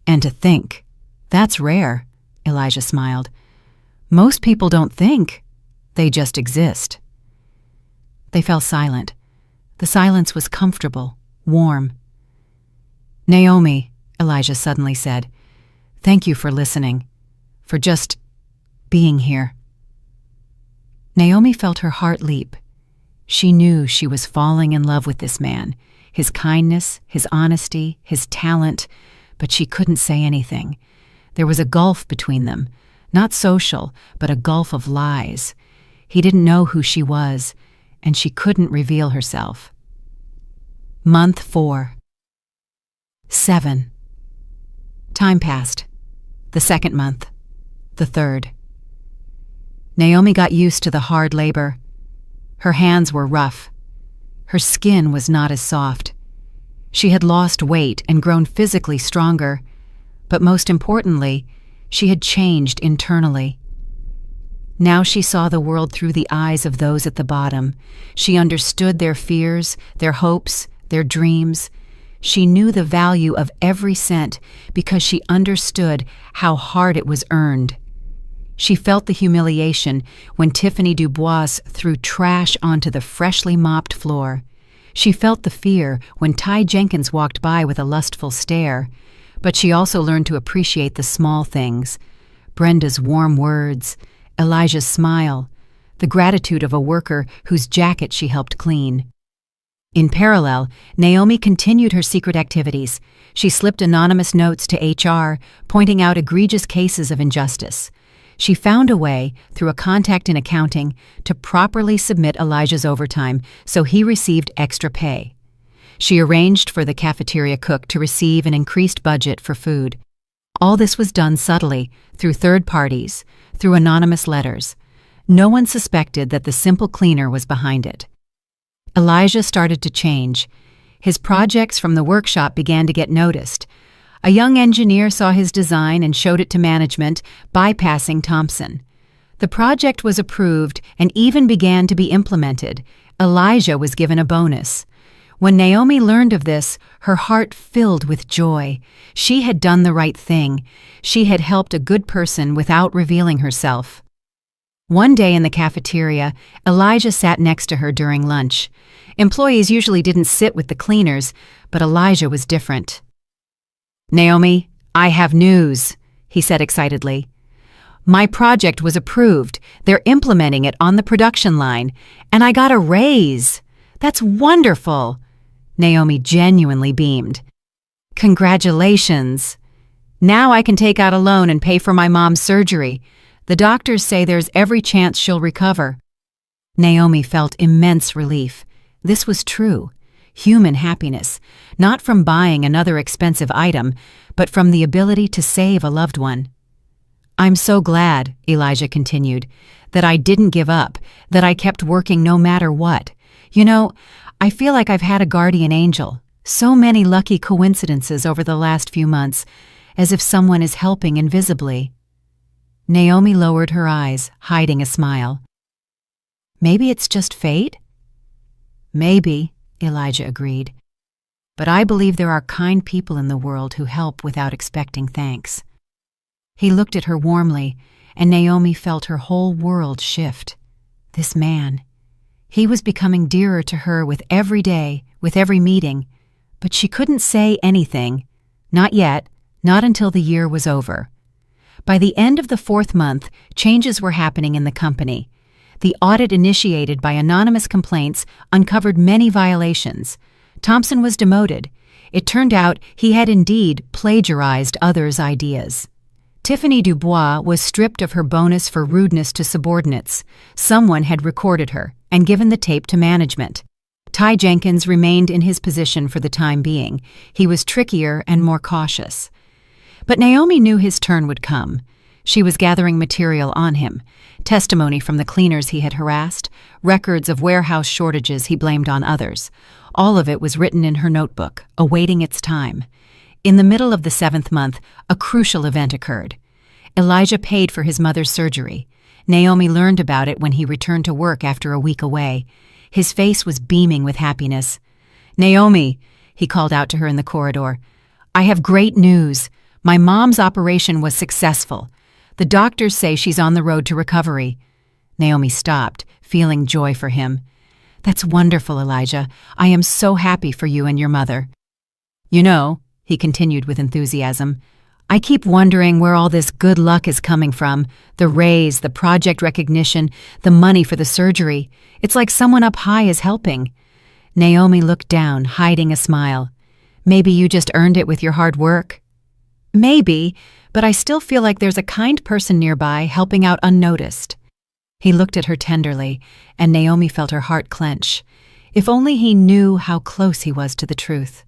"And to think. That's rare," Elijah smiled. "Most people don't think. They just exist." They fell silent. The silence was comfortable, warm. "Naomi," Elijah suddenly said, "thank you for listening, for just being here." Naomi felt her heart leap. She knew she was falling in love with this man, his kindness, his honesty, his talent, but she couldn't say anything. There was a gulf between them, not social, but a gulf of lies. He didn't know who she was, and she couldn't reveal herself. Month 4. 7. Time passed. The second month. The third. Naomi got used to the hard labor. Her hands were rough. Her skin was not as soft. She had lost weight and grown physically stronger, But most importantly, she had changed internally. Now she saw the world through the eyes of those at the bottom. She understood their fears, their hopes, their dreams. She knew the value of every cent because she understood how hard it was earned. She felt the humiliation when Tiffany Dubois threw trash onto the freshly mopped floor. She felt the fear when Ty Jenkins walked by with a lustful stare. But she also learned to appreciate the small things: Brenda's warm words, Elijah's smile, the gratitude of a worker whose jacket she helped clean. In parallel, Naomi continued her secret activities. She slipped anonymous notes to HR, pointing out egregious cases of injustice. She found a way, through a contact in accounting, to properly submit Elijah's overtime so he received extra pay. She arranged for the cafeteria cook to receive an increased budget for food. All this was done subtly, through third parties, through anonymous letters. No one suspected that the simple cleaner was behind it. Elijah started to change. His projects from the workshop began to get noticed. A young engineer saw his design and showed it to management, bypassing Thompson. The project was approved and even began to be implemented. Elijah was given a bonus. When Naomi learned of this, her heart filled with joy. She had done the right thing. She had helped a good person without revealing herself. One day in the cafeteria, Elijah sat next to her during lunch. Employees usually didn't sit with the cleaners, but Elijah was different. "Naomi, I have news," he said excitedly. "My project was approved. They're implementing it on the production line, and I got a raise. That's wonderful." Naomi genuinely beamed. "Congratulations. Now I can take out a loan and pay for my mom's surgery. The doctors say there's every chance she'll recover." Naomi felt immense relief. This was true. Human happiness, not from buying another expensive item, but from the ability to save a loved one. "I'm so glad," Elijah continued, "that I didn't give up, that I kept working no matter what. You know, I feel like I've had a guardian angel. So many lucky coincidences over the last few months, as if someone is helping invisibly." Naomi lowered her eyes, hiding a smile. "Maybe it's just fate?" "Maybe," Elijah agreed. "But I believe there are kind people in the world who help without expecting thanks." He looked at her warmly, and Naomi felt her whole world shift. This man. He was becoming dearer to her with every day, with every meeting, but she couldn't say anything. Not yet, not until the year was over. By the end of the 4th month, changes were happening in the company. The audit initiated by anonymous complaints uncovered many violations. Thompson was demoted. It turned out he had indeed plagiarized others' ideas. Tiffany Dubois was stripped of her bonus for rudeness to subordinates. Someone had recorded her and given the tape to management. Ty Jenkins remained in his position for the time being. He was trickier and more cautious. But Naomi knew his turn would come. She was gathering material on him, testimony from the cleaners he had harassed, records of warehouse shortages he blamed on others. All of it was written in her notebook, awaiting its time. In the middle of the 7th month, a crucial event occurred. Elijah paid for his mother's surgery. Naomi learned about it when he returned to work after a week away. His face was beaming with happiness. "Naomi," he called out to her in the corridor, "I have great news. My mom's operation was successful. The doctors say she's on the road to recovery." Naomi stopped, feeling joy for him. "That's wonderful, Elijah. I am so happy for you and your mother." "You know," he continued with enthusiasm, "I keep wondering where all this good luck is coming from. The raise, the project recognition, the money for the surgery. It's like someone up high is helping." Naomi looked down, hiding a smile. "Maybe you just earned it with your hard work." "Maybe, but I still feel like there's a kind person nearby helping out unnoticed." He looked at her tenderly, and Naomi felt her heart clench. If only he knew how close he was to the truth.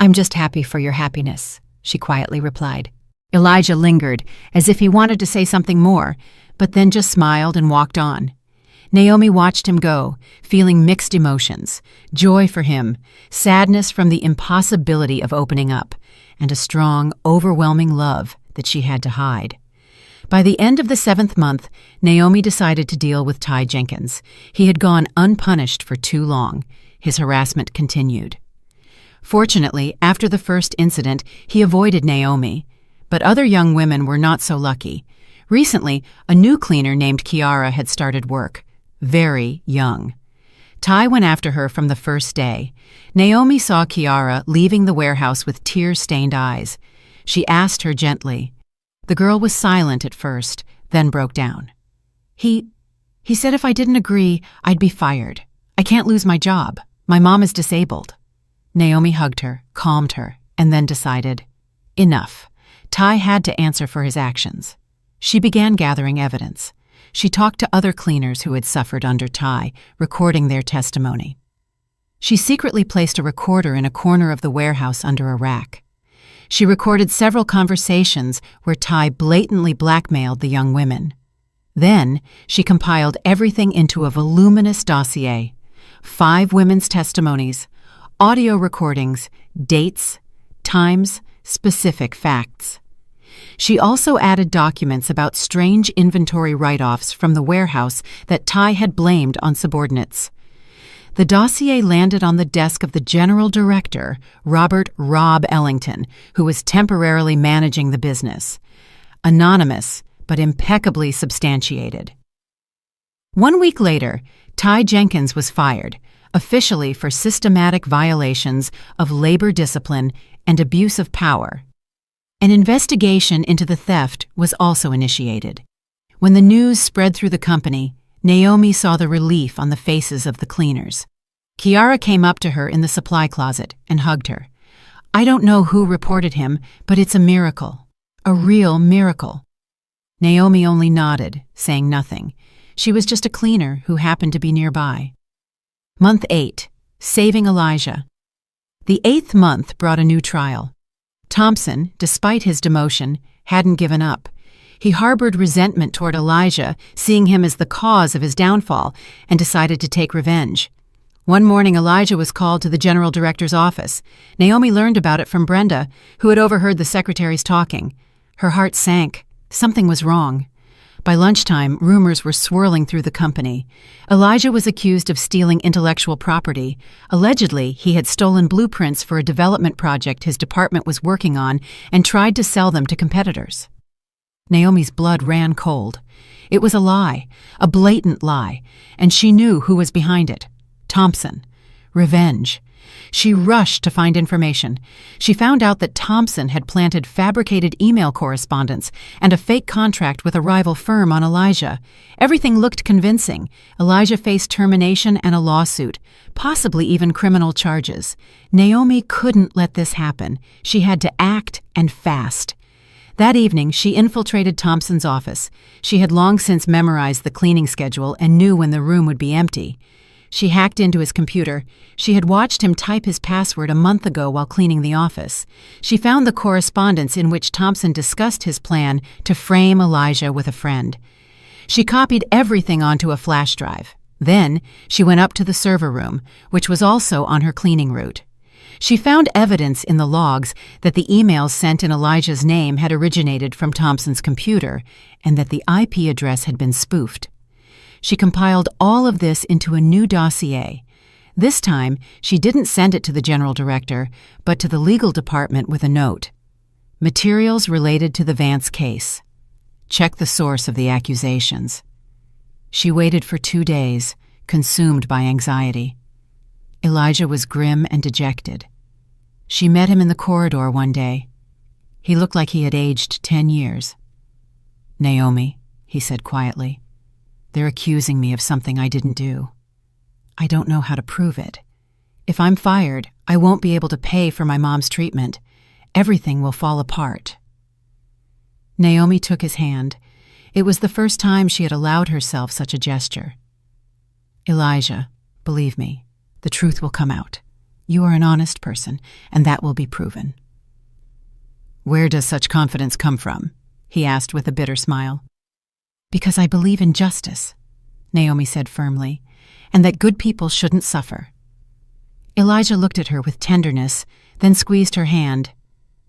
"I'm just happy for your happiness," she quietly replied. Elijah lingered, as if he wanted to say something more, but then just smiled and walked on. Naomi watched him go, feeling mixed emotions, joy for him, sadness from the impossibility of opening up, and a strong, overwhelming love that she had to hide. By the end of the 7th month, Naomi decided to deal with Ty Jenkins. He had gone unpunished for too long. His harassment continued. Fortunately, after the first incident, he avoided Naomi. But other young women were not so lucky. Recently, a new cleaner named Kiara had started work. Very young. Ty went after her from the first day. Naomi saw Kiara leaving the warehouse with tear-stained eyes. She asked her gently. The girl was silent at first, then broke down. He said if I didn't agree, I'd be fired. I can't lose my job. My mom is disabled. Naomi hugged her, calmed her, and then decided, enough. Ty had to answer for his actions. She began gathering evidence. She talked to other cleaners who had suffered under Ty, recording their testimony. She secretly placed a recorder in a corner of the warehouse under a rack. She recorded several conversations where Ty blatantly blackmailed the young women. Then, she compiled everything into a voluminous dossier. 5 women's testimonies, audio recordings, dates, times, specific facts. She also added documents about strange inventory write-offs from the warehouse that Ty had blamed on subordinates. The dossier landed on the desk of the general director, Robert "Rob" Ellington, who was temporarily managing the business. Anonymous, but impeccably substantiated. 1 week later, Ty Jenkins was fired, officially for systematic violations of labor discipline and abuse of power. An investigation into the theft was also initiated. When the news spread through the company, Naomi saw the relief on the faces of the cleaners. Kiara came up to her in the supply closet and hugged her. I don't know who reported him, but it's a miracle. A real miracle. Naomi only nodded, saying nothing. She was just a cleaner who happened to be nearby. Month 8. Saving Elijah. The 8th month brought a new trial. Thompson, despite his demotion, hadn't given up. He harbored resentment toward Elijah, seeing him as the cause of his downfall, and decided to take revenge. One morning, Elijah was called to the general director's office. Naomi learned about it from Brenda, who had overheard the secretaries talking. Her heart sank. Something was wrong. By lunchtime, rumors were swirling through the company. Elijah was accused of stealing intellectual property. Allegedly, he had stolen blueprints for a development project his department was working on and tried to sell them to competitors. Naomi's blood ran cold. It was a lie, a blatant lie, and she knew who was behind it. Thompson. Revenge. She rushed to find information. She found out that Thompson had planted fabricated email correspondence and a fake contract with a rival firm on Elijah. Everything looked convincing. Elijah faced termination and a lawsuit, possibly even criminal charges. Naomi couldn't let this happen. She had to act and fast. That evening, she infiltrated Thompson's office. She had long since memorized the cleaning schedule and knew when the room would be empty. She hacked into his computer. She had watched him type his password a month ago while cleaning the office. She found the correspondence in which Thompson discussed his plan to frame Elijah with a friend. She copied everything onto a flash drive. Then, she went up to the server room, which was also on her cleaning route. She found evidence in the logs that the emails sent in Elijah's name had originated from Thompson's computer and that the IP address had been spoofed. She compiled all of this into a new dossier. This time, she didn't send it to the general director, but to the legal department with a note. Materials related to the Vance case. Check the source of the accusations. She waited for 2 days, consumed by anxiety. Elijah was grim and dejected. She met him in the corridor one day. He looked like he had aged 10 years. Naomi, he said quietly. They're accusing me of something I didn't do. I don't know how to prove it. If I'm fired, I won't be able to pay for my mom's treatment. Everything will fall apart. Naomi took his hand. It was the first time she had allowed herself such a gesture. Elijah, believe me, the truth will come out. You are an honest person, and that will be proven. Where does such confidence come from? He asked with a bitter smile. Because I believe in justice, Naomi said firmly, and that good people shouldn't suffer. Elijah looked at her with tenderness, then squeezed her hand.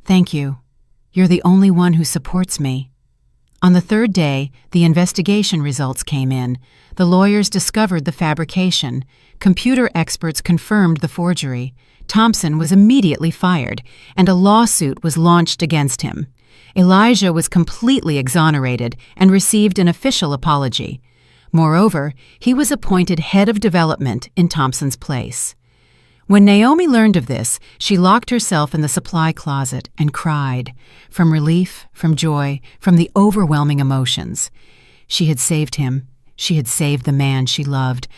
"Thank you. You're the only one who supports me." On the third day, the investigation results came in. The lawyers discovered the fabrication. Computer experts confirmed the forgery. Thompson was immediately fired, and a lawsuit was launched against him. Elijah was completely exonerated and received an official apology. Moreover, he was appointed head of development in Thompson's place. When Naomi learned of this, she locked herself in the supply closet and cried, from relief, from joy, from the overwhelming emotions. She had saved him. She had saved the man she loved.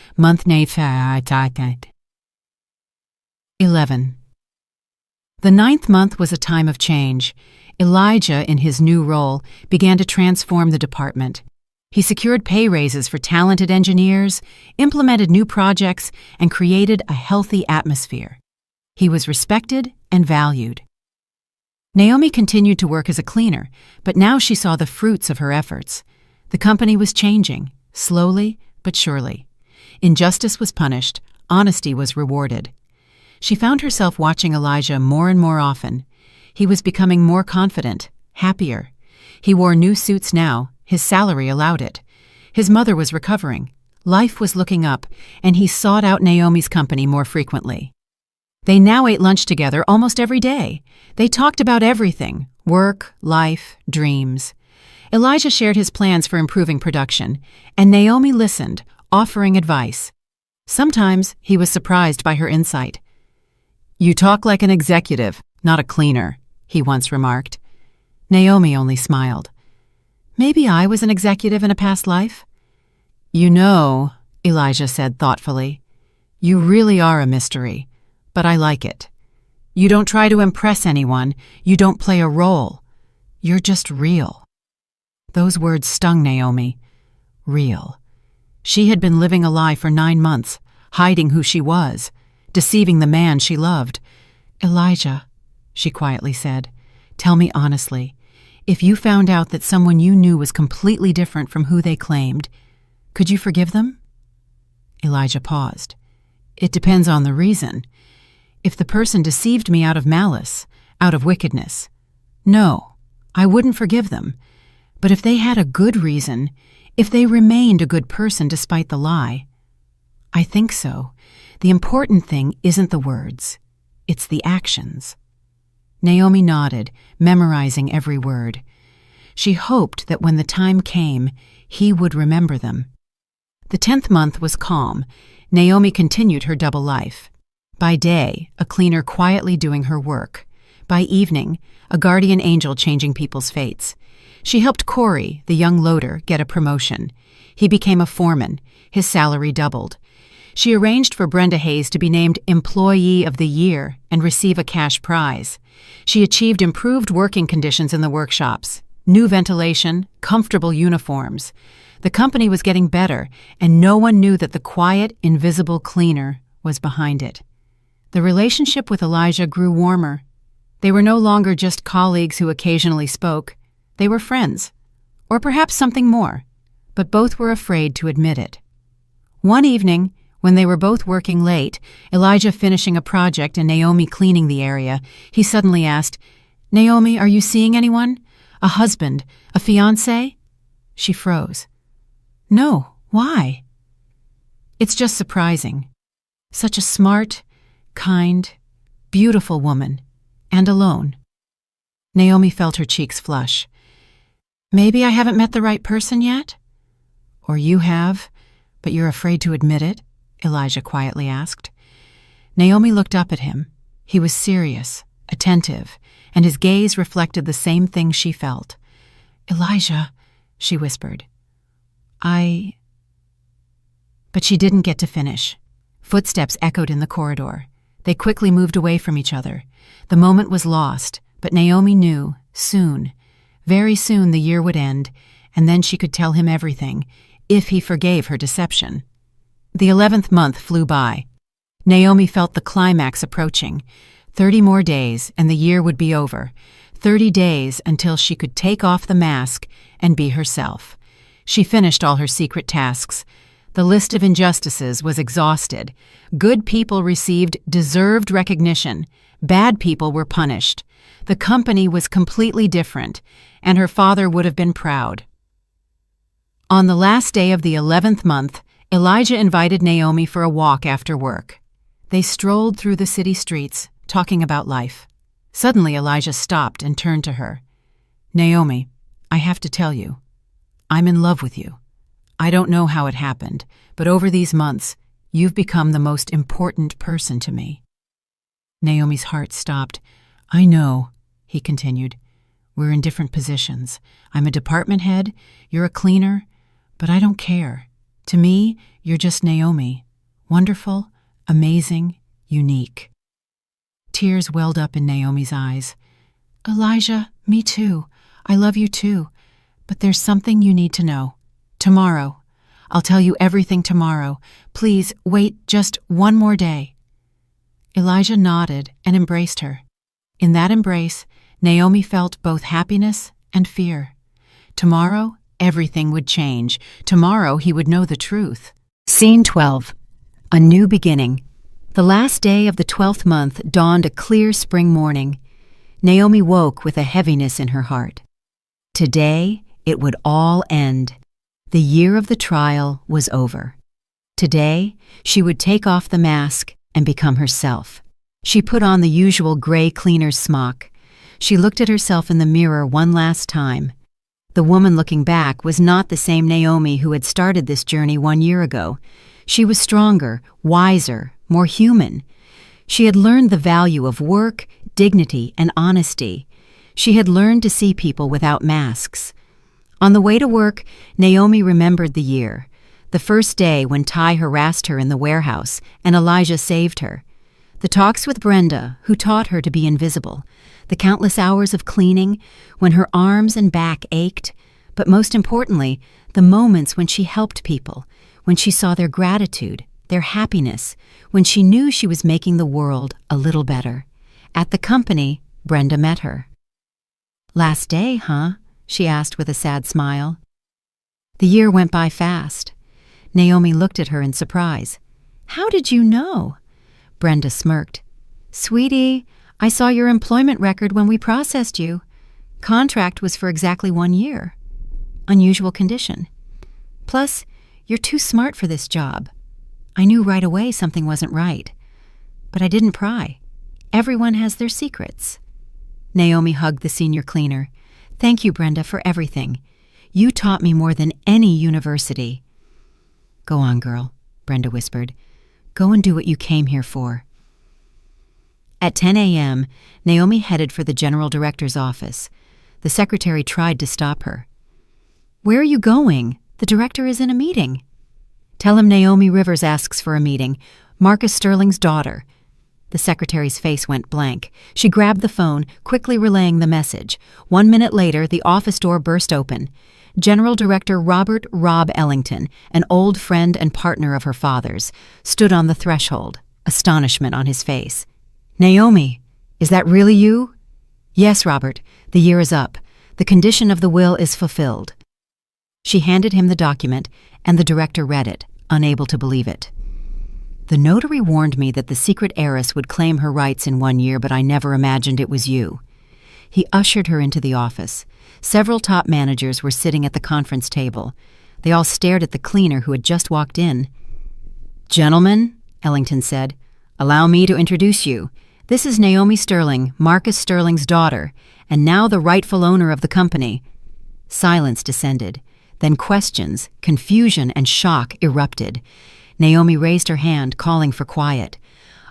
11. The 9th month was a time of change. Elijah, in his new role, began to transform the department. He secured pay raises for talented engineers, implemented new projects, and created a healthy atmosphere. He was respected and valued. Naomi continued to work as a cleaner, but now she saw the fruits of her efforts. The company was changing, slowly but surely. Injustice was punished, honesty was rewarded. She found herself watching Elijah more and more often. He was becoming more confident, happier. He wore new suits now. His salary allowed it. His mother was recovering. Life was looking up, and he sought out Naomi's company more frequently. They now ate lunch together almost every day. They talked about everything: work, life, dreams. Elijah shared his plans for improving production, and Naomi listened, offering advice. Sometimes he was surprised by her insight. "You talk like an executive, not a cleaner," he once remarked. Naomi only smiled. "Maybe I was an executive in a past life?" "You know," Elijah said thoughtfully, "you really are a mystery, but I like it. You don't try to impress anyone. You don't play a role. You're just real." Those words stung Naomi. Real. She had been living a lie for 9 months, hiding who she was, deceiving the man she loved. "Elijah," she quietly said, "tell me honestly. If you found out that someone you knew was completely different from who they claimed, could you forgive them?" Elijah paused. "It depends on the reason. If the person deceived me out of malice, out of wickedness, no, I wouldn't forgive them. But if they had a good reason, if they remained a good person despite the lie, I think so. The important thing isn't the words, it's the actions." Naomi nodded, memorizing every word. She hoped that when the time came, he would remember them. The 10th month was calm. Naomi continued her double life. By day, a cleaner quietly doing her work. By evening, a guardian angel changing people's fates. She helped Corey, the young loader, get a promotion. He became a foreman. His salary doubled. She arranged for Brenda Hayes to be named Employee of the Year and receive a cash prize. She achieved improved working conditions in the workshops, new ventilation, comfortable uniforms. The company was getting better, and no one knew that the quiet, invisible cleaner was behind it. The relationship with Elijah grew warmer. They were no longer just colleagues who occasionally spoke. They were friends, or perhaps something more, but both were afraid to admit it. One evening, when they were both working late, Elijah finishing a project and Naomi cleaning the area, he suddenly asked, "Naomi, are you seeing anyone? A husband? A fiancé?" She froze. "No, why?" "It's just surprising. Such a smart, kind, beautiful woman, and alone." Naomi felt her cheeks flush. "Maybe I haven't met the right person yet?" "Or you have, but you're afraid to admit it?" Elijah quietly asked. Naomi looked up at him. He was serious, attentive, and his gaze reflected the same thing she felt. "Elijah," she whispered. But she didn't get to finish. Footsteps echoed in the corridor. They quickly moved away from each other. The moment was lost, but Naomi knew, soon, very soon the year would end, and then she could tell him everything, if he forgave her deception. The 11th month flew by. Naomi felt the climax approaching. 30 more days, and the year would be over. 30 days until she could take off the mask and be herself. She finished all her secret tasks. The list of injustices was exhausted. Good people received deserved recognition. Bad people were punished. The company was completely different, and her father would have been proud. On the last day of the 11th month, Elijah invited Naomi for a walk after work. They strolled through the city streets, talking about life. Suddenly, Elijah stopped and turned to her. "Naomi, I have to tell you, I'm in love with you. I don't know how it happened, but over these months, you've become the most important person to me." Naomi's heart stopped. "I know," he continued. "We're in different positions. I'm a department head, you're a cleaner, but I don't care. To me, you're just Naomi. Wonderful, amazing, unique." Tears welled up in Naomi's eyes. "Elijah, me too. I love you too. But there's something you need to know. Tomorrow. I'll tell you everything tomorrow. Please wait just one more day." Elijah nodded and embraced her. In that embrace, Naomi felt both happiness and fear. Tomorrow, everything would change. Tomorrow, he would know the truth. Scene 12. A new beginning. The last day of the 12th month dawned a clear spring morning. Naomi woke with a heaviness in her heart. Today, it would all end. The year of the trial was over. Today, she would take off the mask and become herself. She put on the usual gray cleaner's smock. She looked at herself in the mirror one last time. The woman looking back was not the same Naomi who had started this journey 1 year ago. She was stronger, wiser, more human. She had learned the value of work, dignity, and honesty. She had learned to see people without masks. On the way to work, Naomi remembered the year, the first day when Ty harassed her in the warehouse and Elijah saved her. The talks with Brenda, who taught her to be invisible, the countless hours of cleaning, when her arms and back ached, but most importantly, the moments when she helped people, when she saw their gratitude, their happiness, when she knew she was making the world a little better. At the company, Brenda met her. "Last day, huh?" she asked with a sad smile. The year went by fast. Naomi looked at her in surprise. "How did you know?" Brenda smirked. "Sweetie, I saw your employment record when we processed you. Contract was for exactly 1 year. Unusual condition. Plus, you're too smart for this job. I knew right away something wasn't right. But I didn't pry. Everyone has their secrets." Naomi hugged the senior cleaner. "Thank you, Brenda, for everything. You taught me more than any university." "Go on, girl," Brenda whispered. "Go and do what you came here for." At 10 a.m., Naomi headed for the general director's office. The secretary tried to stop her. "Where are you going? The director is in a meeting." "Tell him Naomi Rivers asks for a meeting. Marcus Sterling's daughter." The secretary's face went blank. She grabbed the phone, quickly relaying the message. 1 minute later, the office door burst open. General Director Robert "Rob" Ellington, an old friend and partner of her father's, stood on the threshold, astonishment on his face. "Naomi, is that really you?" "Yes, Robert. The year is up. The condition of the will is fulfilled." She handed him the document, and the director read it, unable to believe it. "The notary warned me that the secret heiress would claim her rights in 1 year, but I never imagined it was you." He ushered her into the office. Several top managers were sitting at the conference table. They all stared at the cleaner who had just walked in. "Gentlemen," Ellington said, "allow me to introduce you. This is Naomi Sterling, Marcus Sterling's daughter, and now the rightful owner of the company." Silence descended. Then questions, confusion, and shock erupted. Naomi raised her hand, calling for quiet.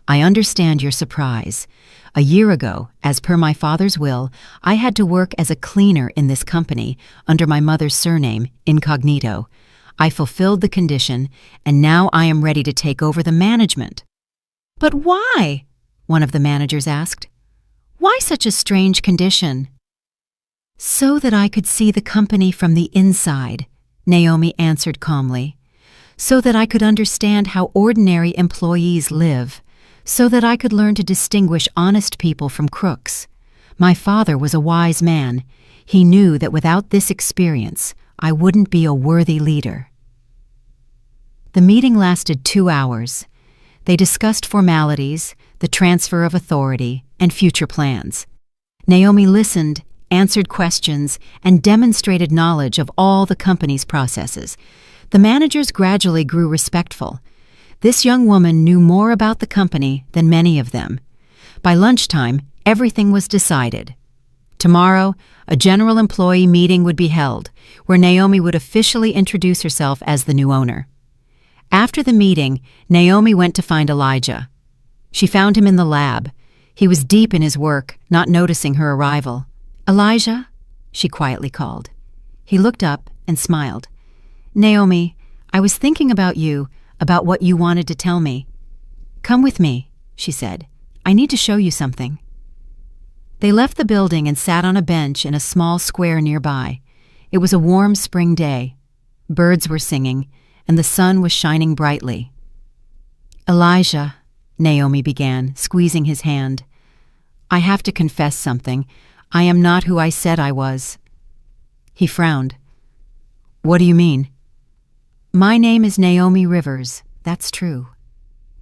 "I understand your surprise. A year ago, as per my father's will, I had to work as a cleaner in this company under my mother's surname, incognito. I fulfilled the condition, and now I am ready to take over the management." "But why?" one of the managers asked. "Why such a strange condition?" "So that I could see the company from the inside," Naomi answered calmly. "So that I could understand how ordinary employees live. So that I could learn to distinguish honest people from crooks. My father was a wise man. He knew that without this experience, I wouldn't be a worthy leader." The meeting lasted 2 hours. They discussed formalities, the transfer of authority, and future plans. Naomi listened, answered questions, and demonstrated knowledge of all the company's processes. The managers gradually grew respectful. This young woman knew more about the company than many of them. By lunchtime, everything was decided. Tomorrow, a general employee meeting would be held, where Naomi would officially introduce herself as the new owner. After the meeting, Naomi went to find Elijah. She found him in the lab. He was deep in his work, not noticing her arrival. "Elijah?" she quietly called. He looked up and smiled. "Naomi, I was thinking about you, about what you wanted to tell me." "Come with me," she said. "I need to show you something." They left the building and sat on a bench in a small square nearby. It was a warm spring day. Birds were singing, and the sun was shining brightly. "Elijah," Naomi began, squeezing his hand, "I have to confess something. I am not who I said I was." He frowned. "What do you mean?" "My name is Naomi Rivers, that's true.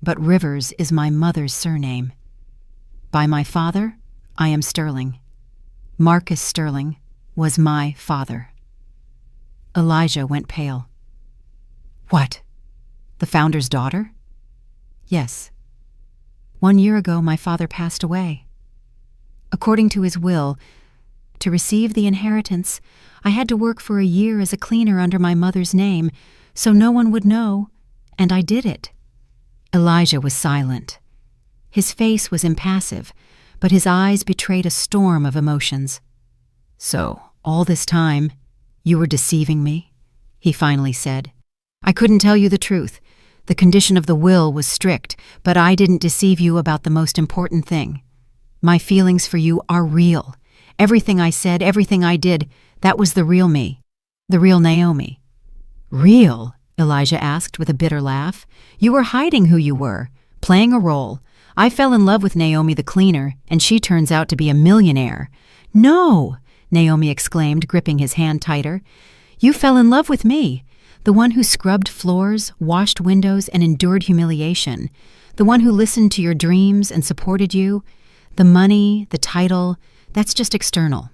But Rivers is my mother's surname. By my father, I am Sterling. Marcus Sterling was my father." Elijah went pale. "What? The founder's daughter?" "Yes. 1 year ago, my father passed away. According to his will, to receive the inheritance, I had to work for a year as a cleaner under my mother's name, so no one would know, and I did it." Elijah was silent. His face was impassive, but his eyes betrayed a storm of emotions. "So, all this time, you were deceiving me?" he finally said. "I couldn't tell you the truth. The condition of the will was strict, but I didn't deceive you about the most important thing. My feelings for you are real. Everything I said, everything I did, that was the real me, the real Naomi." "Real?" Elijah asked with a bitter laugh. "You were hiding who you were, playing a role. I fell in love with Naomi the cleaner, and she turns out to be a millionaire." "No!" Naomi exclaimed, gripping his hand tighter. "You fell in love with me, the one who scrubbed floors, washed windows, and endured humiliation, the one who listened to your dreams and supported you. The money, the title, that's just external.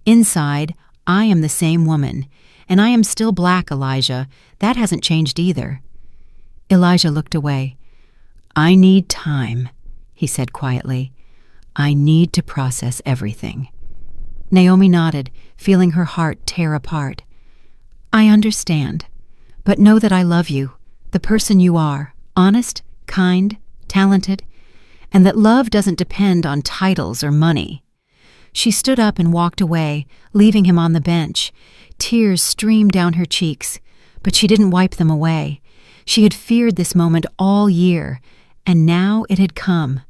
Inside, I am the same woman, and I am still black, Elijah. That hasn't changed either." Elijah looked away. "I need time," he said quietly. "I need to process everything." Naomi nodded, feeling her heart tear apart. "I understand, but know that I love you, the person you are, honest, kind, talented, and that love doesn't depend on titles or money." She stood up and walked away, leaving him on the bench. Tears streamed down her cheeks, but she didn't wipe them away. She had feared this moment all year, and now it had come.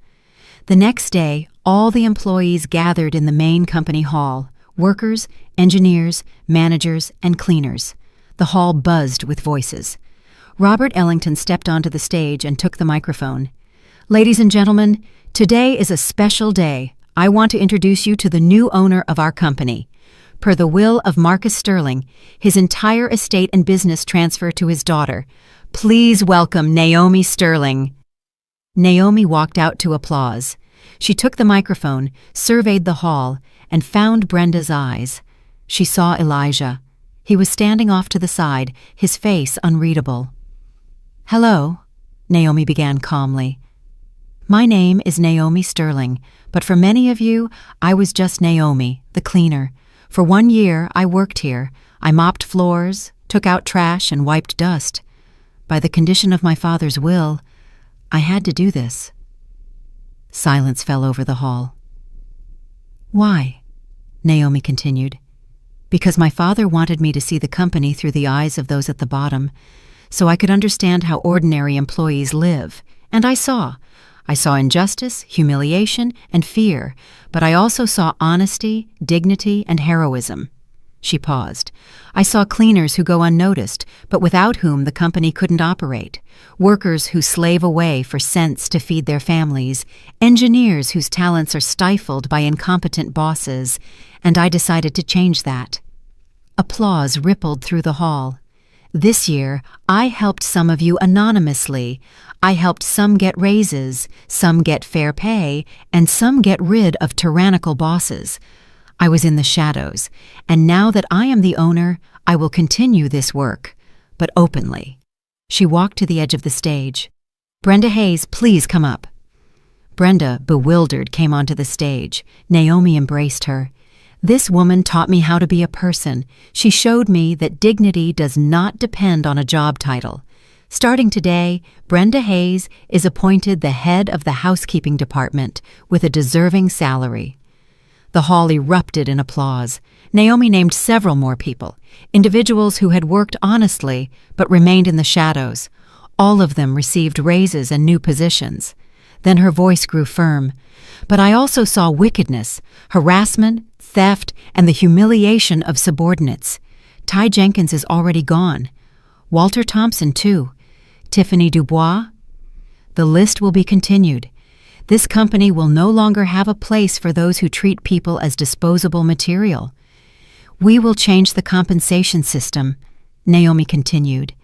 The next day, all the employees gathered in the main company hall, workers, engineers, managers, and cleaners. The hall buzzed with voices. Robert Ellington stepped onto the stage and took the microphone. "Ladies and gentlemen, today is a special day. I want to introduce you to the new owner of our company. Per the will of Marcus Sterling, his entire estate and business transfer to his daughter. Please welcome Naomi Sterling." Naomi walked out to applause. She took the microphone, surveyed the hall, and found Brenda's eyes. She saw Elijah. He was standing off to the side, his face unreadable. "Hello," Naomi began calmly. "My name is Naomi Sterling, but for many of you, I was just Naomi, the cleaner. For 1 year, I worked here. I mopped floors, took out trash, and wiped dust. By the condition of my father's will, I had to do this." Silence fell over the hall. "Why?" Naomi continued. "Because my father wanted me to see the company through the eyes of those at the bottom, so I could understand how ordinary employees live. And I saw. I saw injustice, humiliation, and fear, but I also saw honesty, dignity, and heroism." She paused. "I saw cleaners who go unnoticed, but without whom the company couldn't operate, workers who slave away for cents to feed their families, engineers whose talents are stifled by incompetent bosses, and I decided to change that." Applause rippled through the hall. This year, I helped some of you anonymously. I helped some get raises, some get fair pay, and some get rid of tyrannical bosses. I was in the shadows, and now that I am the owner, I will continue this work, but openly." She walked to the edge of the stage. "Brenda Hayes, please come up." Brenda, bewildered, came onto the stage. Naomi embraced her. "This woman taught me how to be a person. She showed me that dignity does not depend on a job title. Starting today, Brenda Hayes is appointed the head of the housekeeping department with a deserving salary." The hall erupted in applause. Naomi named several more people, individuals who had worked honestly but remained in the shadows. All of them received raises and new positions. Then her voice grew firm. "But I also saw wickedness, harassment, theft, and the humiliation of subordinates. Ty Jenkins is already gone. Walter Thompson, too. Tiffany Dubois. The list will be continued. This company will no longer have a place for those who treat people as disposable material. We will change the compensation system," Naomi continued.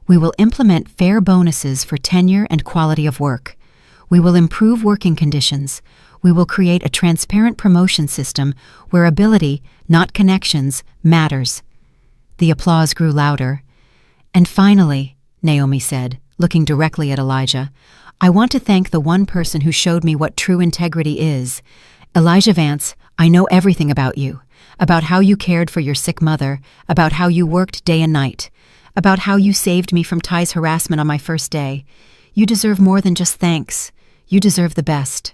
"We will implement fair bonuses for tenure and quality of work. We will improve working conditions. We will create a transparent promotion system where ability, not connections, matters." The applause grew louder. "And finally," Naomi said, looking directly at Elijah, "I want to thank the one person who showed me what true integrity is. Elijah Vance, I know everything about you, about how you cared for your sick mother, about how you worked day and night, about how you saved me from Ty's harassment on my first day. You deserve more than just thanks. You deserve the best."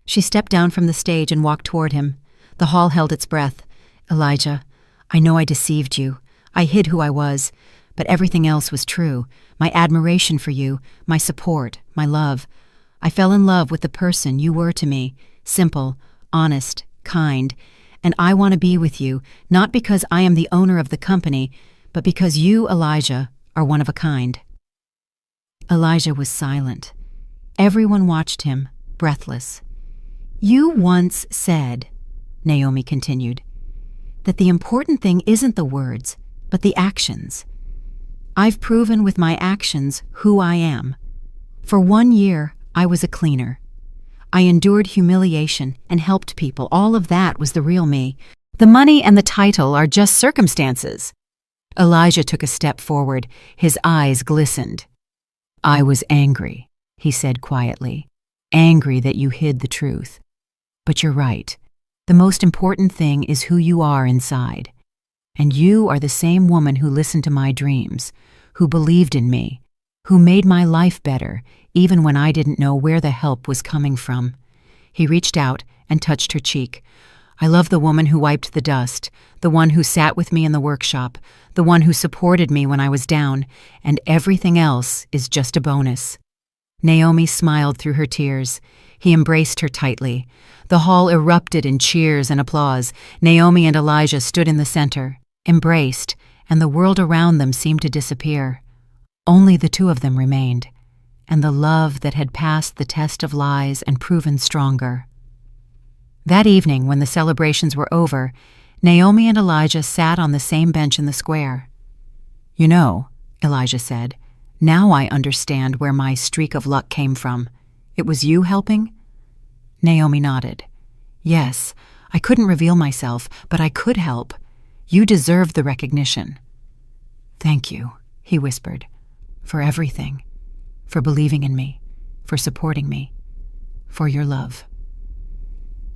She stepped down from the stage and walked toward him. The hall held its breath. "Elijah, I know I deceived you. I hid who I was, but everything else was true. My admiration for you, my support, my love. I fell in love with the person you were to me, simple, honest, kind, and I want to be with you, not because I am the owner of the company, but because you, Elijah, are one of a kind." Elijah was silent. Everyone watched him, breathless. "You once said," Naomi continued, "that the important thing isn't the words, but the actions. I've proven with my actions who I am. For 1 year, I was a cleaner. I endured humiliation and helped people. All of that was the real me. The money and the title are just circumstances." Elijah took a step forward. His eyes glistened. "I was angry," he said quietly, "angry that you hid the truth. But you're right. The most important thing is who you are inside. And you are the same woman who listened to my dreams, who believed in me, who made my life better, even when I didn't know where the help was coming from." He reached out and touched her cheek. "I love the woman who wiped the dust, the one who sat with me in the workshop, the one who supported me when I was down, and everything else is just a bonus." Naomi smiled through her tears. He embraced her tightly. The hall erupted in cheers and applause. Naomi and Elijah stood in the center, embraced, and the world around them seemed to disappear. Only the two of them remained, and the love that had passed the test of lies and proven stronger. That evening, when the celebrations were over, Naomi and Elijah sat on the same bench in the square. "You know," Elijah said, "now I understand where my streak of luck came from. It was you helping?" Naomi nodded. "Yes, I couldn't reveal myself, but I could help. You deserve the recognition." "Thank you," he whispered, "for everything, for believing in me, for supporting me, for your love."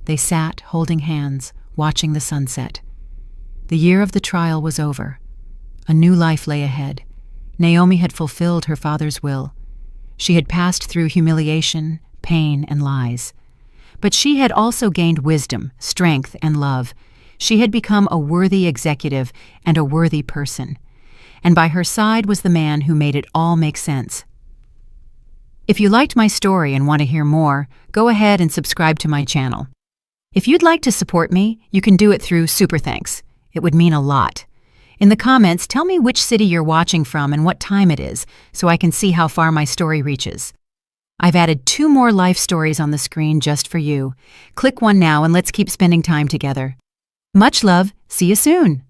They sat, holding hands, watching the sunset. The year of the trial was over. A new life lay ahead. Naomi had fulfilled her father's will. She had passed through humiliation, pain, and lies. But she had also gained wisdom, strength, and love. She had become a worthy executive and a worthy person. And by her side was the man who made it all make sense. If you liked my story and want to hear more, go ahead and subscribe to my channel. If you'd like to support me, you can do it through Super Thanks. It would mean a lot. In the comments, tell me which city you're watching from and what time it is, so I can see how far my story reaches. I've added 2 more life stories on the screen just for you. Click one now and let's keep spending time together. Much love. See you soon.